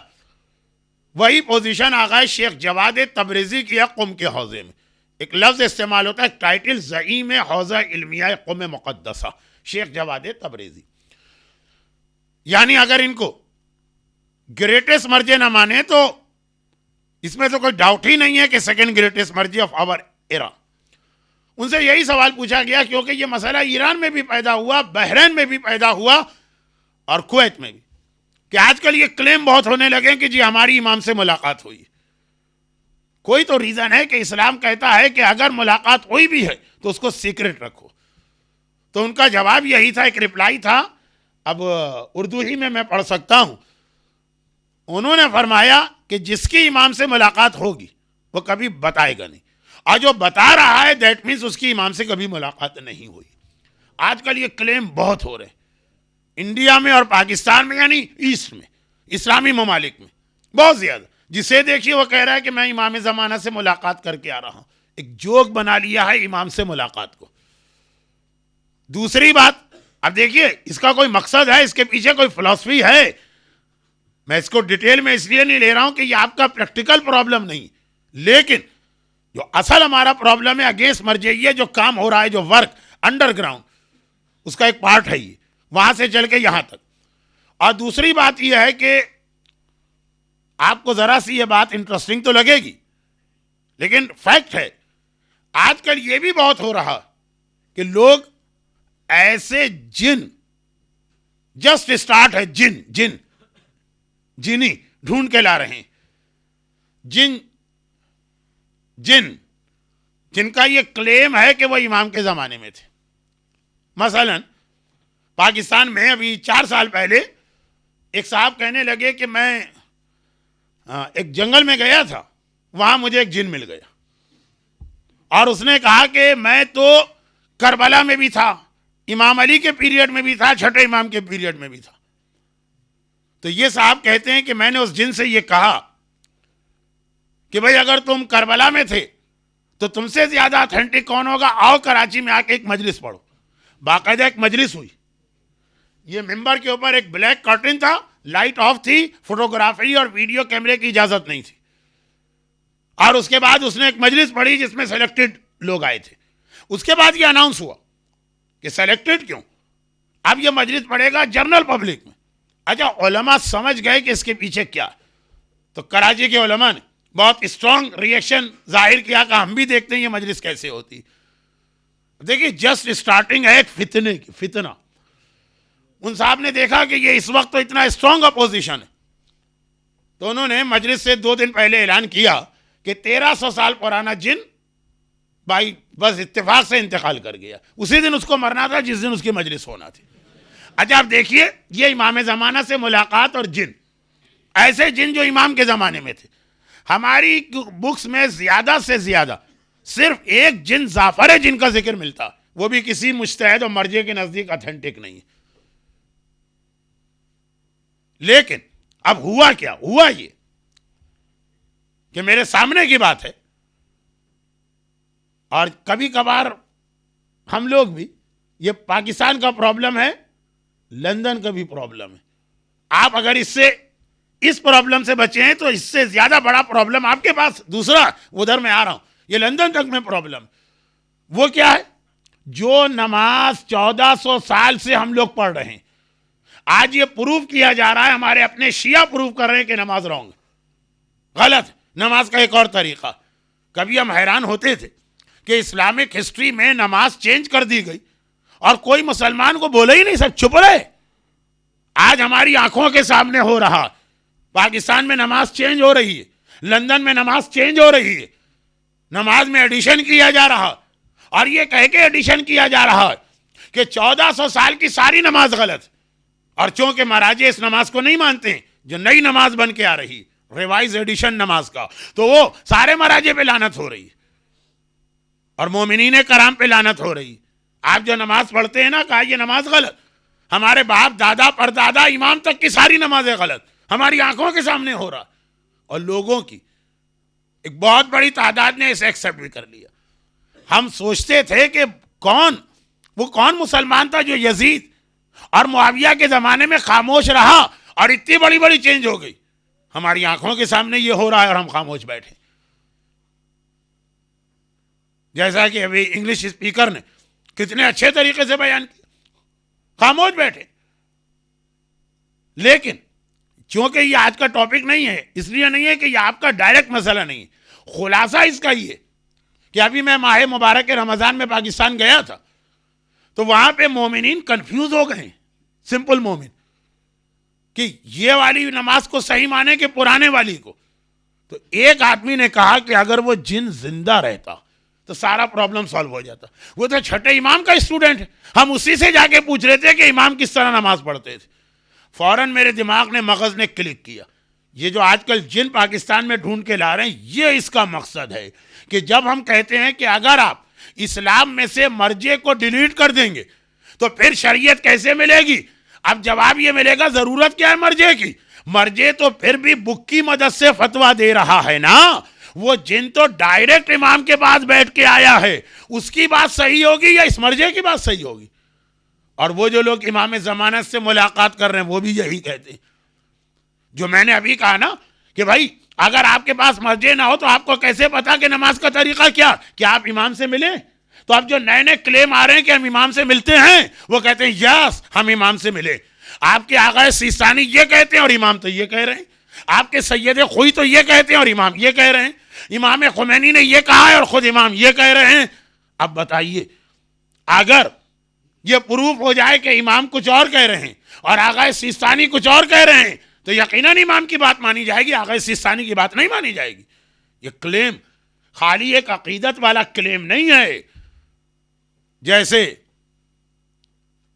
وہی پوزیشن آغا شیخ جواد تبریزی کی قم کے حوزے میں. ایک لفظ استعمال ہوتا ہے ٹائٹل زعیم حوزہ علمیہ قم مقدسہ شیخ جواد تبریزی. یعنی اگر ان کو گریٹسٹ مرجع نہ مانے تو اس میں تو کوئی ڈاؤٹ ہی نہیں ہے کہ سیکنڈ گریٹسٹ مرجع آف آور ایرا. ان سے یہی سوال پوچھا گیا کیونکہ یہ مسئلہ ایران میں بھی پیدا ہوا، بحرین میں بھی پیدا ہوا اور کویت میں بھی، کہ آج کل یہ کلیم بہت ہونے لگے کہ جی ہماری امام سے ملاقات ہوئی. کوئی تو ریزن ہے کہ اسلام کہتا ہے کہ اگر ملاقات ہوئی بھی ہے تو اس کو سیکرٹ رکھو. تو ان کا جواب یہی تھا، ایک رپلائی تھا، اب اردو ہی میں پڑھ سکتا ہوں. انہوں نے فرمایا کہ جس کی امام سے ملاقات ہوگی وہ کبھی بتائے گا نہیں، اور جو بتا رہا ہے دیٹ مینس اس کی امام سے کبھی ملاقات نہیں ہوئی. آج کل یہ کلیم بہت ہو رہے ہیں انڈیا میں اور پاکستان میں، یعنی ایسٹ میں، اسلامی ممالک میں بہت زیادہ. جسے دیکھیے وہ کہہ رہا ہے کہ میں امام زمانہ سے ملاقات کر کے آ رہا ہوں. ایک جوک بنا لیا ہے امام سے ملاقات کو. دوسری بات، اب دیکھیے اس کا کوئی مقصد ہے، اس کے پیچھے کوئی فلسفی ہے. میں اس کو ڈیٹیل میں اس لیے نہیں لے رہا ہوں کہ یہ آپ کا پریکٹیکل پرابلم نہیں، لیکن جو اصل ہمارا پرابلم ہے اگینسٹ مرجعیت، جو کام ہو رہا ہے، جو ورک انڈر گراؤنڈ، اس کا ایک پارٹ ہے یہ، وہاں سے چل کے یہاں تک. اور دوسری بات یہ ہے کہ آپ کو ذرا سی یہ بات انٹرسٹنگ تو لگے گی، لیکن فیکٹ ہے آج کل یہ بھی بہت ہو رہا کہ لوگ ایسے جن جسٹ اسٹارٹ ہے، جنی ڈھونڈ کے لا رہے ہیں. جن کا یہ کلیم ہے کہ وہ امام کے زمانے میں تھے. مثلا پاکستان میں ابھی 4 سال پہلے ایک صاحب کہنے لگے کہ میں ایک جنگل میں گیا تھا، وہاں مجھے ایک جن مل گیا، اور اس نے کہا کہ میں تو کربلا میں بھی تھا، امام علی کے پیریڈ میں بھی تھا، چھٹے امام کے پیریڈ میں بھی تھا. تو یہ صاحب کہتے ہیں کہ میں نے اس جن سے یہ کہا کہ بھئی اگر تم کربلا میں تھے تو تم سے زیادہ اتھینٹک کون ہوگا، آؤ کراچی میں آ کے ایک مجلس پڑھو. باقاعدہ ایک مجلس ہوئی. یہ ممبر کے اوپر ایک بلیک کرٹن تھا، لائٹ آف تھی، فوٹوگرافی اور ویڈیو کیمرے کی اجازت نہیں تھی. اور اس کے بعد اس نے ایک مجلس پڑھی جس میں سلیکٹڈ لوگ آئے تھے. اس کے بعد یہ اناؤنس ہوا کہ سلیکٹڈ کیوں، اب یہ مجلس پڑھے گا جنرل پبلک میں. اچھا علماء سمجھ گئے کہ اس کے پیچھے کیا. تو کراچی کے علماء نے بہت اسٹرانگ ریئیکشن ظاہر کیا کہ ہم بھی دیکھتے ہیں یہ مجلس کیسے ہوتی. دیکھیے جسٹ اسٹارٹنگ ہے ایک فتنے کی فتنہ. ان صاحب نے دیکھا کہ یہ اس وقت تو اتنا اسٹرانگ اپوزیشن ہے، تو انہوں نے مجلس سے 2 دن پہلے اعلان کیا کہ 1300 سال پرانا جن بھائی بس اتفاق سے انتقال کر گیا. اسی دن اس کو مرنا تھا جس دن اس کی مجلس ہونا تھی. اچھا آپ دیکھیے یہ امام زمانہ سے ملاقات اور جن، ایسے جن جو امام کے زمانے میں تھے. ہماری بکس میں زیادہ سے زیادہ صرف ایک جن زعفر جن کا ذکر ملتا، وہ بھی کسی مجتہد اور مرجع کے نزدیک اتھینٹک نہیں ہے. لیکن اب ہوا کیا؟ ہوا یہ کہ میرے سامنے کی بات ہے، اور کبھی کبھار ہم لوگ بھی، یہ پاکستان کا پرابلم ہے، لندن کا بھی پرابلم ہے. آپ اگر اس پرابلم سے بچے ہیں تو اس سے زیادہ بڑا پرابلم آپ کے پاس دوسرا، ادھر میں آ رہا ہوں، یہ لندن تک میں پرابلم. وہ کیا ہے؟ جو نماز 1400 سال سے ہم لوگ پڑھ رہے ہیں، آج یہ پروف کیا جا رہا ہے، ہمارے اپنے شیعہ پروف کر رہے ہیں کہ نماز رانگ، غلط نماز کا ایک اور طریقہ. کبھی ہم حیران ہوتے تھے کہ اسلامک ہسٹری میں نماز چینج کر دی گئی اور کوئی مسلمان کو بولے ہی نہیں، سب چھپ رہے. آج ہماری آنکھوں کے سامنے ہو رہا، پاکستان میں نماز چینج ہو رہی ہے، لندن میں نماز چینج ہو رہی ہے، نماز میں ایڈیشن کیا جا رہا، اور یہ کہہ کے ایڈیشن کیا جا رہا ہے کہ 1400 سال کی ساری نماز غلط. اور چونکہ مراجع اس نماز کو نہیں مانتے ہیں جو نئی نماز بن کے آ رہی ریوائز ایڈیشن نماز کا, تو وہ سارے مراجع پہ لعنت ہو رہی اور مومنین کرام پہ لعنت ہو رہی. آپ جو نماز پڑھتے ہیں نا, کہا یہ نماز غلط. ہمارے باپ دادا پردادا امام تک کی ساری نمازیں غلط, ہماری آنکھوں کے سامنے ہو رہا. اور لوگوں کی ایک بہت بڑی تعداد نے اسے ایکسیپٹ بھی کر لیا. ہم سوچتے تھے کہ وہ کون مسلمان تھا جو یزید اور معاویہ کے زمانے میں خاموش رہا اور اتنی بڑی بڑی چینج ہو گئی. ہماری آنکھوں کے سامنے یہ ہو رہا ہے اور ہم خاموش بیٹھے. جیسا کہ ابھی انگلش اسپیکر نے کتنے اچھے طریقے سے بیان کیا, خاموش بیٹھے. لیکن چونکہ یہ آج کا ٹاپک نہیں ہے, اس لیے نہیں ہے کہ یہ آپ کا ڈائریکٹ مسئلہ نہیں ہے. خلاصہ اس کا یہ کہ ابھی میں ماہ مبارک رمضان میں پاکستان گیا تھا, تو وہاں پہ مومنین کنفیوز ہو گئے. سمپل مومن کہ یہ والی نماز کو صحیح مانے کہ پرانے والی کو. تو ایک آدمی نے کہا کہ اگر وہ جن زندہ رہتا تو سارا پرابلم سالو ہو جاتا. وہ تو چھٹے امام کا اسٹوڈنٹ ہے, ہم اسی سے جا کے پوچھ رہے تھے کہ امام کس طرح نماز پڑھتے تھے. فوراً میرے دماغ نے مغز نے کلک کیا, یہ جو آج کل جن پاکستان میں ڈھونڈ کے لا رہے ہیں, یہ اس کا مقصد ہے کہ جب ہم کہتے ہیں کہ اگر آپ اسلام میں سے مرجع کو ڈیلیٹ کر دیں گے تو پھر شریعت کیسے ملے گی. اب جواب یہ ملے گا ضرورت کیا ہے مرجع کی. مرجع تو پھر بھی بک کی مدد سے فتویٰ دے رہا ہے نا. وہ جن تو ڈائریکٹ امام کے پاس بیٹھ کے آیا ہے, اس کی بات صحیح ہوگی یا اس مرجع کی بات صحیح ہوگی. اور وہ جو لوگ امام ضمانت سے ملاقات کر رہے ہیں وہ بھی یہی کہتے ہیں. جو میں نے ابھی کہا نا کہ بھائی اگر آپ کے پاس مرجع نہ ہو تو آپ کو کیسے پتا کہ نماز کا طریقہ کیا آپ امام سے ملیں. تو اب جو نئے نئے کلیم آ رہے ہیں کہ ہم امام سے ملتے ہیں, وہ کہتے ہیں یس ہم امام سے ملے. آپ کے آقا سیستانی یہ کہتے ہیں اور امام تو یہ کہہ رہے ہیں. آپ کے سید خوئی تو یہ کہتے ہیں اور امام یہ کہہ رہے ہیں. امام خمینی نے یہ کہا ہے اور خود امام یہ کہہ رہے ہیں. اب بتائیے, اگر یہ پروف ہو جائے کہ امام کچھ اور کہہ رہے ہیں اور آقا سیستانی کچھ اور کہہ رہے ہیں, تو یقیناً امام کی بات مانی جائے گی, آقا سیستانی کی بات نہیں مانی جائے گی. یہ کلیم خالی ایک عقیدت والا کلیم نہیں ہے. جیسے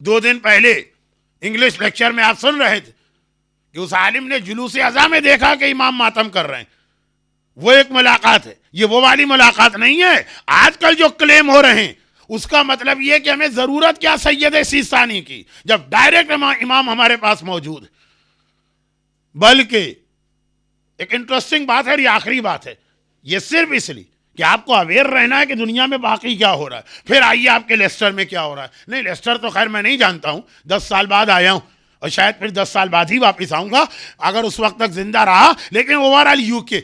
2 دن پہلے انگلش لیکچر میں آپ سن رہے تھے کہ اس عالم نے جلوس اذاں میں دیکھا کہ امام ماتم کر رہے ہیں. وہ ایک ملاقات ہے, یہ وہ والی ملاقات نہیں ہے. آج کل جو کلیم ہو رہے ہیں اس کا مطلب یہ کہ ہمیں ضرورت کیا سید سیستانی کی جب ڈائریکٹ امام ہمارے پاس موجود ہے. بلکہ ایک انٹرسٹنگ بات ہے, یہ آخری بات ہے, یہ صرف اس لیے کہ آپ کو اویئر رہنا ہے کہ دنیا میں باقی کیا ہو رہا ہے. پھر آئیے آپ کے لیسٹر میں کیا ہو رہا ہے. نہیں, لیسٹر تو خیر میں نہیں جانتا ہوں, 10 سال بعد آیا ہوں اور شاید پھر 10 سال بعد ہی واپس آؤں گا اگر اس وقت تک زندہ رہا. لیکن اوور آل UK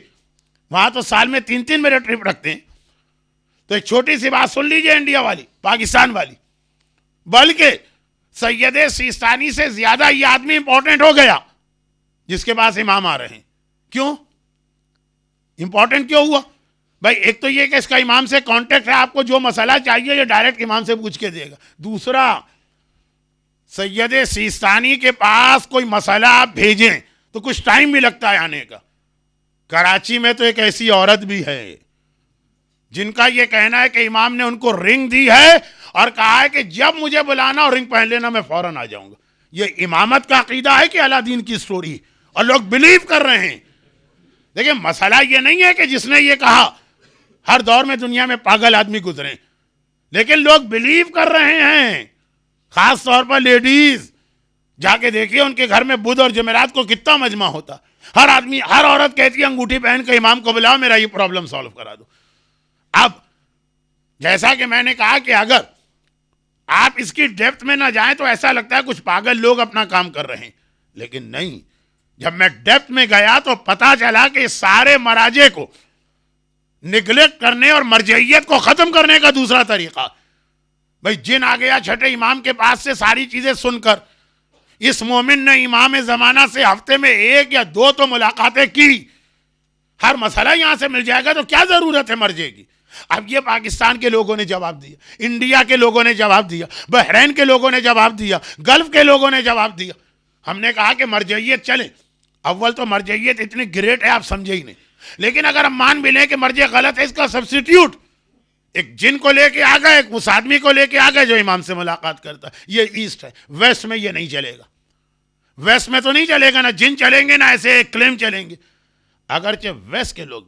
وہاں تو سال میں 3 میرے ٹرپ رکھتے ہیں. تو ایک چھوٹی سی بات سن لیجئے انڈیا والی, پاکستان والی. بلکہ سید سیستانی سے زیادہ یہ آدمی امپورٹنٹ ہو گیا جس کے پاس امام آ رہے ہیں. کیوں امپورٹنٹ کیوں ہوا؟ بھائی ایک تو یہ کہ اس کا امام سے کانٹیکٹ ہے, آپ کو جو مسئلہ چاہیے یہ ڈائریکٹ امام سے پوچھ کے دے گا. دوسرا, سید سیستانی کے پاس کوئی مسئلہ آپ بھیجیں تو کچھ ٹائم بھی لگتا ہے آنے کا. کراچی میں تو ایک ایسی عورت بھی ہے جن کا یہ کہنا ہے کہ امام نے ان کو رنگ دی ہے اور کہا ہے کہ جب مجھے بلانا اور رنگ پہن لینا میں فوراً آ جاؤں گا. یہ امامت کا عقیدہ ہے کہ اعلیٰ دین کی سٹوری, اور لوگ بلیو کر رہے ہیں. دیکھیں مسئلہ یہ نہیں ہے کہ جس نے یہ کہا, ہر دور میں دنیا میں پاگل آدمی گزرے, لیکن لوگ بلیو کر رہے ہیں. خاص طور پر لیڈیز, جا کے دیکھیے ان کے گھر میں بدھ اور جمعرات کو کتنا مجمع ہوتا. ہر آدمی, ہر عورت کہتی ہے انگوٹھی پہن کے امام کو بلاؤ, میرا یہ پرابلم سالو کرا دو. اب جیسا کہ میں نے کہا کہ اگر آپ اس کی ڈیپتھ میں نہ جائیں تو ایسا لگتا ہے کچھ پاگل لوگ اپنا کام کر رہے ہیں, لیکن نہیں. جب میں ڈیپتھ میں گیا تو پتا چلا کہ سارے مراجع کو نگلیکٹ کرنے اور مرجعیت کو ختم کرنے کا دوسرا طریقہ. بھئی جن آ گیا چھٹے امام کے پاس سے ساری چیزیں سن کر, اس مومن نے امام زمانہ سے ہفتے میں 1 یا 2 تو ملاقاتیں کی, ہر مسئلہ یہاں سے مل جائے گا, تو کیا ضرورت ہے مرجع کی. اب یہ پاکستان کے لوگوں نے جواب دیا, انڈیا کے لوگوں نے جواب دیا, بحرین کے لوگوں نے جواب دیا, گلف کے لوگوں نے جواب دیا. ہم نے کہا کہ مرجعیت چلے. اول تو مرجعیت اتنی گریٹ ہے آپ سمجھے ہی نہیں, لیکن اگر ہم مان بھی لیں کہ مرجع غلط ہے, اس کا سبسٹیوٹ ایک جن کو لے کے آ گئے, ایک اس آدمی کو لے کے آ گئے جو امام سے ملاقات کرتا ہے. یہ ایسٹ ہے. ویسٹ میں یہ نہیں چلے گا. ویسٹ میں تو نہیں چلے گا, نہ جن چلیں گے نہ ایسے کلیم چلیں گے. اگرچہ ویسٹ کے لوگ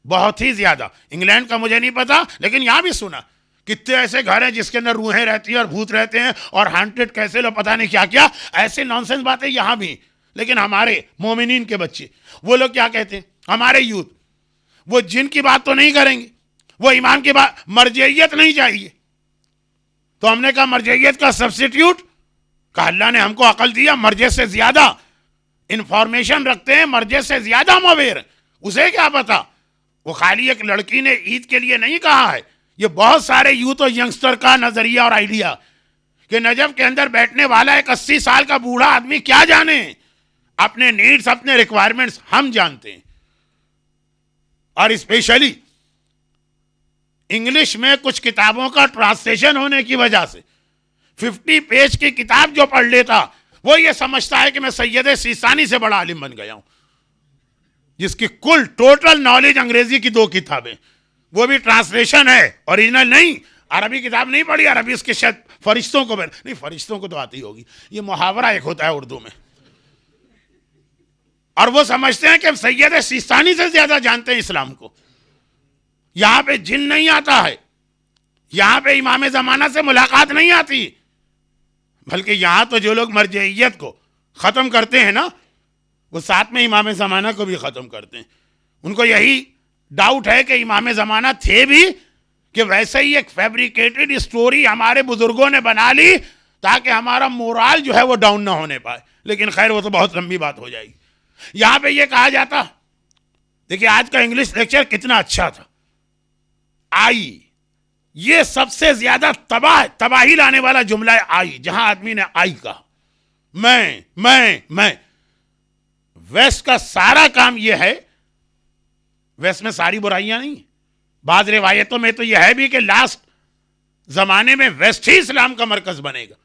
بہت ہی زیادہ, انگلینڈ کا مجھے نہیں پتا لیکن یہاں بھی سنا کتنے ایسے گھر ہیں جس کے اندر روحیں رہتی ہیں اور بھوت رہتے ہیں اور ہانٹڈ کیسے لو پتہ نہیں کیا کیا, ایسے نانسنس باتیں یہاں بھی. لیکن ہمارے مومنین کے بچے وہ لوگ کیا کہتے ہیں, ہمارے یوتھ وہ جن کی بات تو نہیں کریں گے, وہ ایمان کی بات, مرجعیت نہیں چاہیے. تو ہم نے کہا مرجعیت کا سبسٹیوٹ, کہ اللہ نے ہم کو عقل دیا, مرجع سے زیادہ انفارمیشن رکھتے ہیں, مرجع سے زیادہ مویر. اسے کیا پتا, وہ خالی ایک لڑکی نے عید کے لیے نہیں کہا ہے, یہ بہت سارے یوتھ اور ینگسٹر کا نظریہ اور آئیڈیا کہ نجف کے اندر بیٹھنے والا ایک 80 سال کا بوڑھا آدمی کیا جانے, اپنے نیڈز اپنے ریکوائرمنٹس ہم جانتے ہیں. اور اسپیشلی انگلش میں کچھ کتابوں کا ٹرانسلیشن ہونے کی وجہ سے 50 پیج کی کتاب جو پڑھ لیتا وہ یہ سمجھتا ہے کہ میں سید سیستانی سے بڑا عالم بن گیا ہوں, جس کی کل ٹوٹل نالج انگریزی کی 2 کتابیں, وہ بھی ٹرانسلیشن ہے, اوریجنل نہیں. عربی کتاب نہیں پڑھی, عربی اس کے شاید فرشتوں کو نہیں, فرشتوں کو تو آتی ہوگی, یہ محاورہ ایک ہوتا ہے اردو میں. اور وہ سمجھتے ہیں کہ ہم سید سیستانی سے زیادہ جانتے ہیں اسلام کو. یہاں پہ جن نہیں آتا ہے, یہاں پہ امام زمانہ سے ملاقات نہیں آتی, بلکہ یہاں تو جو لوگ مرجعیت کو ختم کرتے ہیں نا, وہ ساتھ میں امام زمانہ کو بھی ختم کرتے ہیں. ان کو یہی ڈاؤٹ ہے کہ امام زمانہ تھے بھی, کہ ویسے ہی ایک فیبریکیٹڈ اسٹوری ہمارے بزرگوں نے بنا لی تاکہ ہمارا مورال جو ہے وہ ڈاؤن نہ ہونے پائے. لیکن خیر وہ تو بہت لمبی بات ہو جائے گی. یہاں پہ یہ کہا جاتا, دیکھیے آج کا انگلش لیکچر کتنا اچھا تھا. آئی, یہ سب سے زیادہ تباہی لانے والا جملہ ہے آئی, جہاں آدمی نے آئی کہا, میں. ویسٹ کا سارا کام یہ ہے, ویسٹ میں ساری برائیاں نہیں, بعض روایتوں میں تو یہ ہے بھی کہ لاسٹ زمانے میں ویسٹ ہی اسلام کا مرکز بنے گا,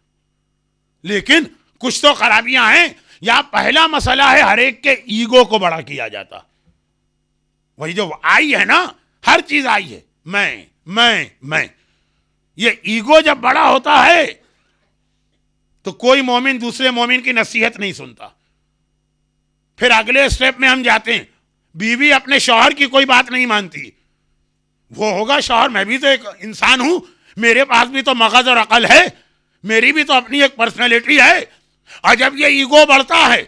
لیکن کچھ تو خرابیاں ہیں. یہاں پہلا مسئلہ ہے ہر ایک کے ایگو کو بڑا کیا جاتا. وہی جو آئی ہے نا, ہر چیز آئی ہے, میں. یہ ایگو جب بڑا ہوتا ہے تو کوئی مومن دوسرے مومن کی نصیحت نہیں سنتا. پھر اگلے سٹیپ میں ہم جاتے ہیں, بیوی اپنے شوہر کی کوئی بات نہیں مانتی. وہ ہوگا شوہر, میں بھی تو ایک انسان ہوں, میرے پاس بھی تو مغز اور عقل ہے, میری بھی تو اپنی ایک پرسنالٹی ہے. اور جب یہ ایگو بڑھتا ہے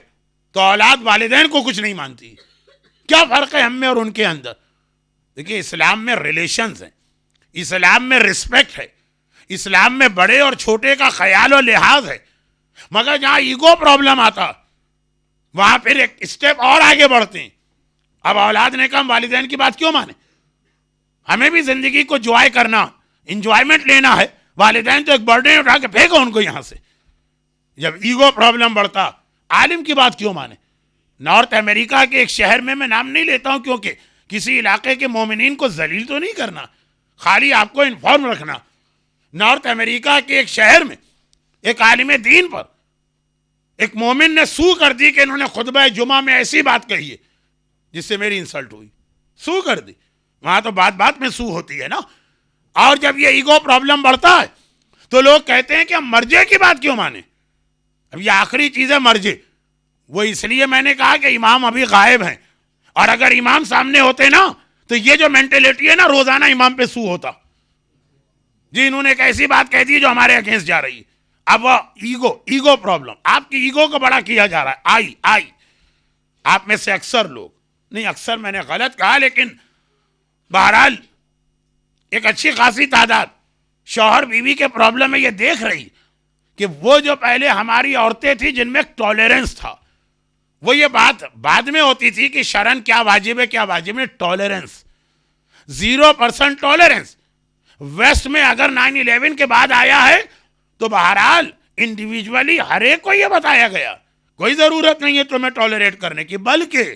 تو اولاد والدین کو کچھ نہیں مانتی. کیا فرق ہے ہم میں اور ان کے اندر؟ دیکھیے اسلام میں ریلیشنز ہیں, اسلام میں رسپیکٹ ہے, اسلام میں بڑے اور چھوٹے کا خیال و لحاظ ہے. مگر جہاں ایگو پرابلم آتا وہاں پھر ایک اسٹیپ اور آگے بڑھتے ہیں. اب اولاد نے کہا والدین کی بات کیوں مانے, ہمیں بھی زندگی کو جوائے کرنا, انجوائمنٹ لینا ہے. والدین تو ایک برڈن اٹھا کے پھینکو ان کو یہاں سے. جب ایگو پرابلم بڑھتا, عالم کی بات کیوں مانے. نارتھ امریکہ کے ایک شہر میں نام نہیں لیتا ہوں کیونکہ کسی علاقے کے مومنین کو ذلیل تو نہیں کرنا, خالی آپ کو انفارم رکھنا. نارتھ امریکہ کے ایک شہر میں ایک عالم دین پر ایک مومن نے سو کر دی کہ انہوں نے خطبہ جمعہ میں ایسی بات کہی ہے جس سے میری انسلٹ ہوئی. سو کر دی. وہاں تو بات میں سو ہوتی ہے نا. اور جب یہ ایگو پرابلم بڑھتا ہے تو لوگ کہتے ہیں کہ ہم مرجے کی بات کیوں مانیں. اب یہ آخری چیز ہے مرجے. وہ اس لیے میں نے کہا کہ امام ابھی غائب ہیں, اور اگر امام سامنے ہوتے نا تو یہ جو مینٹلٹی ہے نا روزانہ امام پہ سو ہوتا. جی انہوں نے ایک ایسی بات کہہ دی جو ہمارے اگینسٹ جا رہی ہے. اب وہ ایگو پرابلم, آپ کی ایگو کو بڑا کیا جا رہا ہے. آئی آپ میں سے اکثر لوگ, نہیں اکثر میں نے غلط کہا, لیکن بہرحال ایک اچھی خاصی تعداد شوہر بیوی کے پرابلم میں یہ دیکھ رہی کہ وہ جو پہلے ہماری عورتیں تھیں جن میں ٹالرنس تھا, وہ یہ بات بعد میں ہوتی تھی کہ شرعن کیا واجب ہے کیا واجب ہے. Tolerance 0% tolerance. ویسٹ میں اگر 9/11 کے بعد آیا ہے تو بہرحال انڈیویجولی ہر ایک کو یہ بتایا گیا کوئی ضرورت نہیں ہے تمہیں ٹالریٹ کرنے کی, بلکہ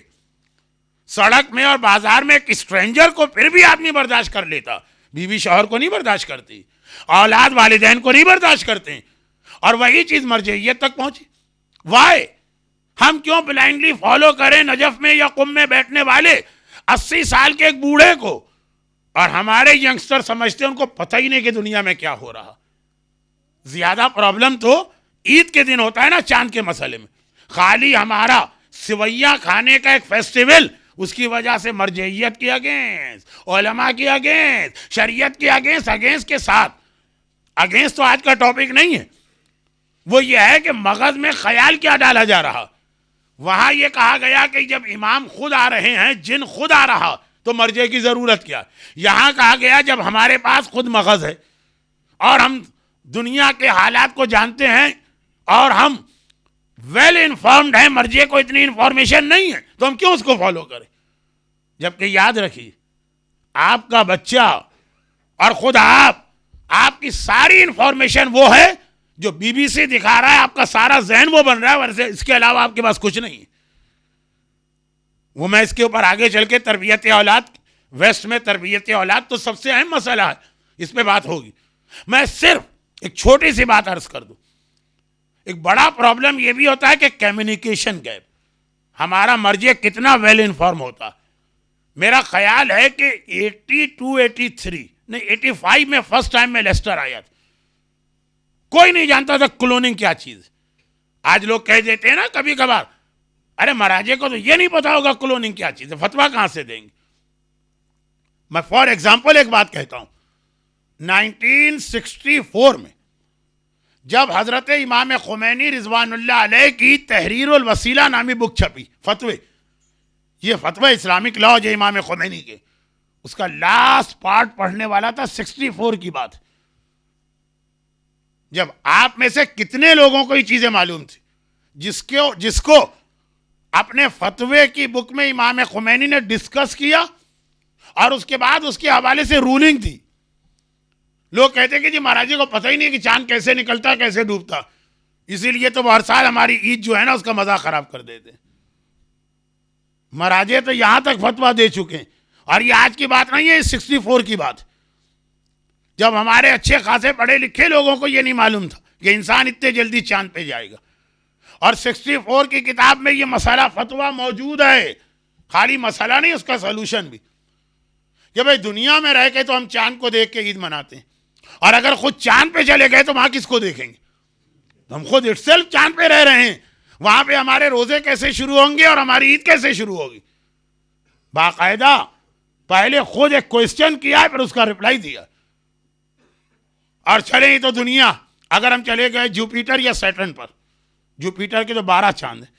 سڑک میں اور بازار میں ایک اسٹرینجر کو پھر بھی آدمی برداشت کر لیتا, بیوی شوہر کو نہیں برداشت کرتی, اولاد والدین کو نہیں برداشت کرتے. اور وہی چیز مرجعیت تک پہنچی. وائے ہم کیوں بلائنڈلی فالو کریں نجف میں یا قم میں بیٹھنے والے 80 سال کے ایک بوڑھے کو اور ہمارے ینگسٹر سمجھتے ہیں ان کو پتہ ہی نہیں کہ دنیا میں کیا ہو رہا. زیادہ پرابلم تو عید کے دن ہوتا ہے نا چاند کے مسئلے میں. خالی ہمارا سویاں کھانے کا ایک فیسٹیول، اس کی وجہ سے مرجعیت کی اگینسٹ، علماء کی اگینسٹ، شریعت کی اگینسٹ کے ساتھ. اگینسٹ تو آج کا ٹاپک نہیں ہے، وہ یہ ہے کہ مغز میں خیال کیا ڈالا جا رہا. وہاں یہ کہا گیا کہ جب امام خود آ رہے ہیں، جن خود آ رہا، تو مرجع کی ضرورت کیا. یہاں کہا گیا جب ہمارے پاس خود مغز ہے اور ہم دنیا کے حالات کو جانتے ہیں اور ہم ویل انفارمڈ ہیں، مرجع کو اتنی انفارمیشن نہیں ہے، تو ہم کیوں اس کو فالو کریں. جبکہ یاد رکھیے، آپ کا بچہ اور خود آپ کی ساری انفارمیشن وہ ہے جو بی بی سی دکھا رہا ہے. آپ کا سارا ذہن وہ بن رہا ہے، ورنہ اس کے علاوہ آپ کے پاس کچھ نہیں ہے. وہ میں اس کے اوپر آگے چل کے تربیت اولاد، ویسٹ میں تربیت اولاد تو سب سے اہم مسئلہ ہے، اس پہ بات ہوگی. میں صرف ایک چھوٹی سی بات عرض کر دوں. ایک بڑا پرابلم یہ بھی ہوتا ہے کہ کمیونیکیشن گیپ. ہمارا مرجع کتنا ویل انفارم ہوتا. میرا خیال ہے کہ 82-83 نہیں 85 میں فرسٹ ٹائم میں لیسٹر آیا تھا. کوئی نہیں جانتا تھا کلوننگ کیا چیز. آج لوگ کہہ دیتے ہیں نا کبھی کبھار، ارے مراجے کو تو یہ نہیں پتا ہوگا کلوننگ کیا چیز ہے، فتویٰ کہاں سے دیں گے. میں فار ایگزامپل ایک بات کہتا ہوں. 1964 میں جب حضرت امام خمینی رضوان اللہ علیہ کی تحریر الوسیلہ نامی بک چھپی، فتوے، یہ فتوی اسلامک لا جو امام خمینی کے، اس کا لاسٹ پارٹ پڑھنے والا تھا 64 کی بات. جب آپ میں سے کتنے لوگوں کو یہ چیزیں معلوم تھی، جس کو اپنے فتوے کی بک میں امام خمینی نے ڈسکس کیا اور اس کے بعد اس کے حوالے سے رولنگ تھی. لوگ کہتے کہ جی مہاراجی کو پتہ ہی نہیں کہ چاند کیسے نکلتا کیسے ڈوبتا، اسی لیے تو وہ ہر سال ہماری عید جو ہے نا اس کا مزہ خراب کر دیتے. مہاراجے تو یہاں تک فتویٰ دے چکے ہیں، اور یہ آج کی بات نہیں ہے، 64 کی بات. جب ہمارے اچھے خاصے پڑھے لکھے لوگوں کو یہ نہیں معلوم تھا کہ انسان اتنے جلدی چاند پہ جائے گا. اور 64 کی کتاب میں یہ مسئلہ فتویٰ موجود ہے. خالی مسئلہ نہیں، اس کا سلوشن بھی، کہ بھئی دنیا میں رہ کے تو ہم چاند کو دیکھ کے عید مناتے ہیں، اور اگر خود چاند پہ چلے گئے تو وہاں کس کو دیکھیں گے. ہم خود اٹسیلف چاند پہ رہ رہے ہیں، وہاں پہ ہمارے روزے کیسے شروع ہوں گے اور ہماری عید کیسے شروع ہوگی. باقاعدہ پہلے خود ایک کوئسچن کیا ہے، پھر اس کا رپلائی دیا. اور چلیں تو دنیا، اگر ہم چلے گئے جوپیٹر یا سیٹرن پر، جوپیٹر کے تو 12 چاند ہیں،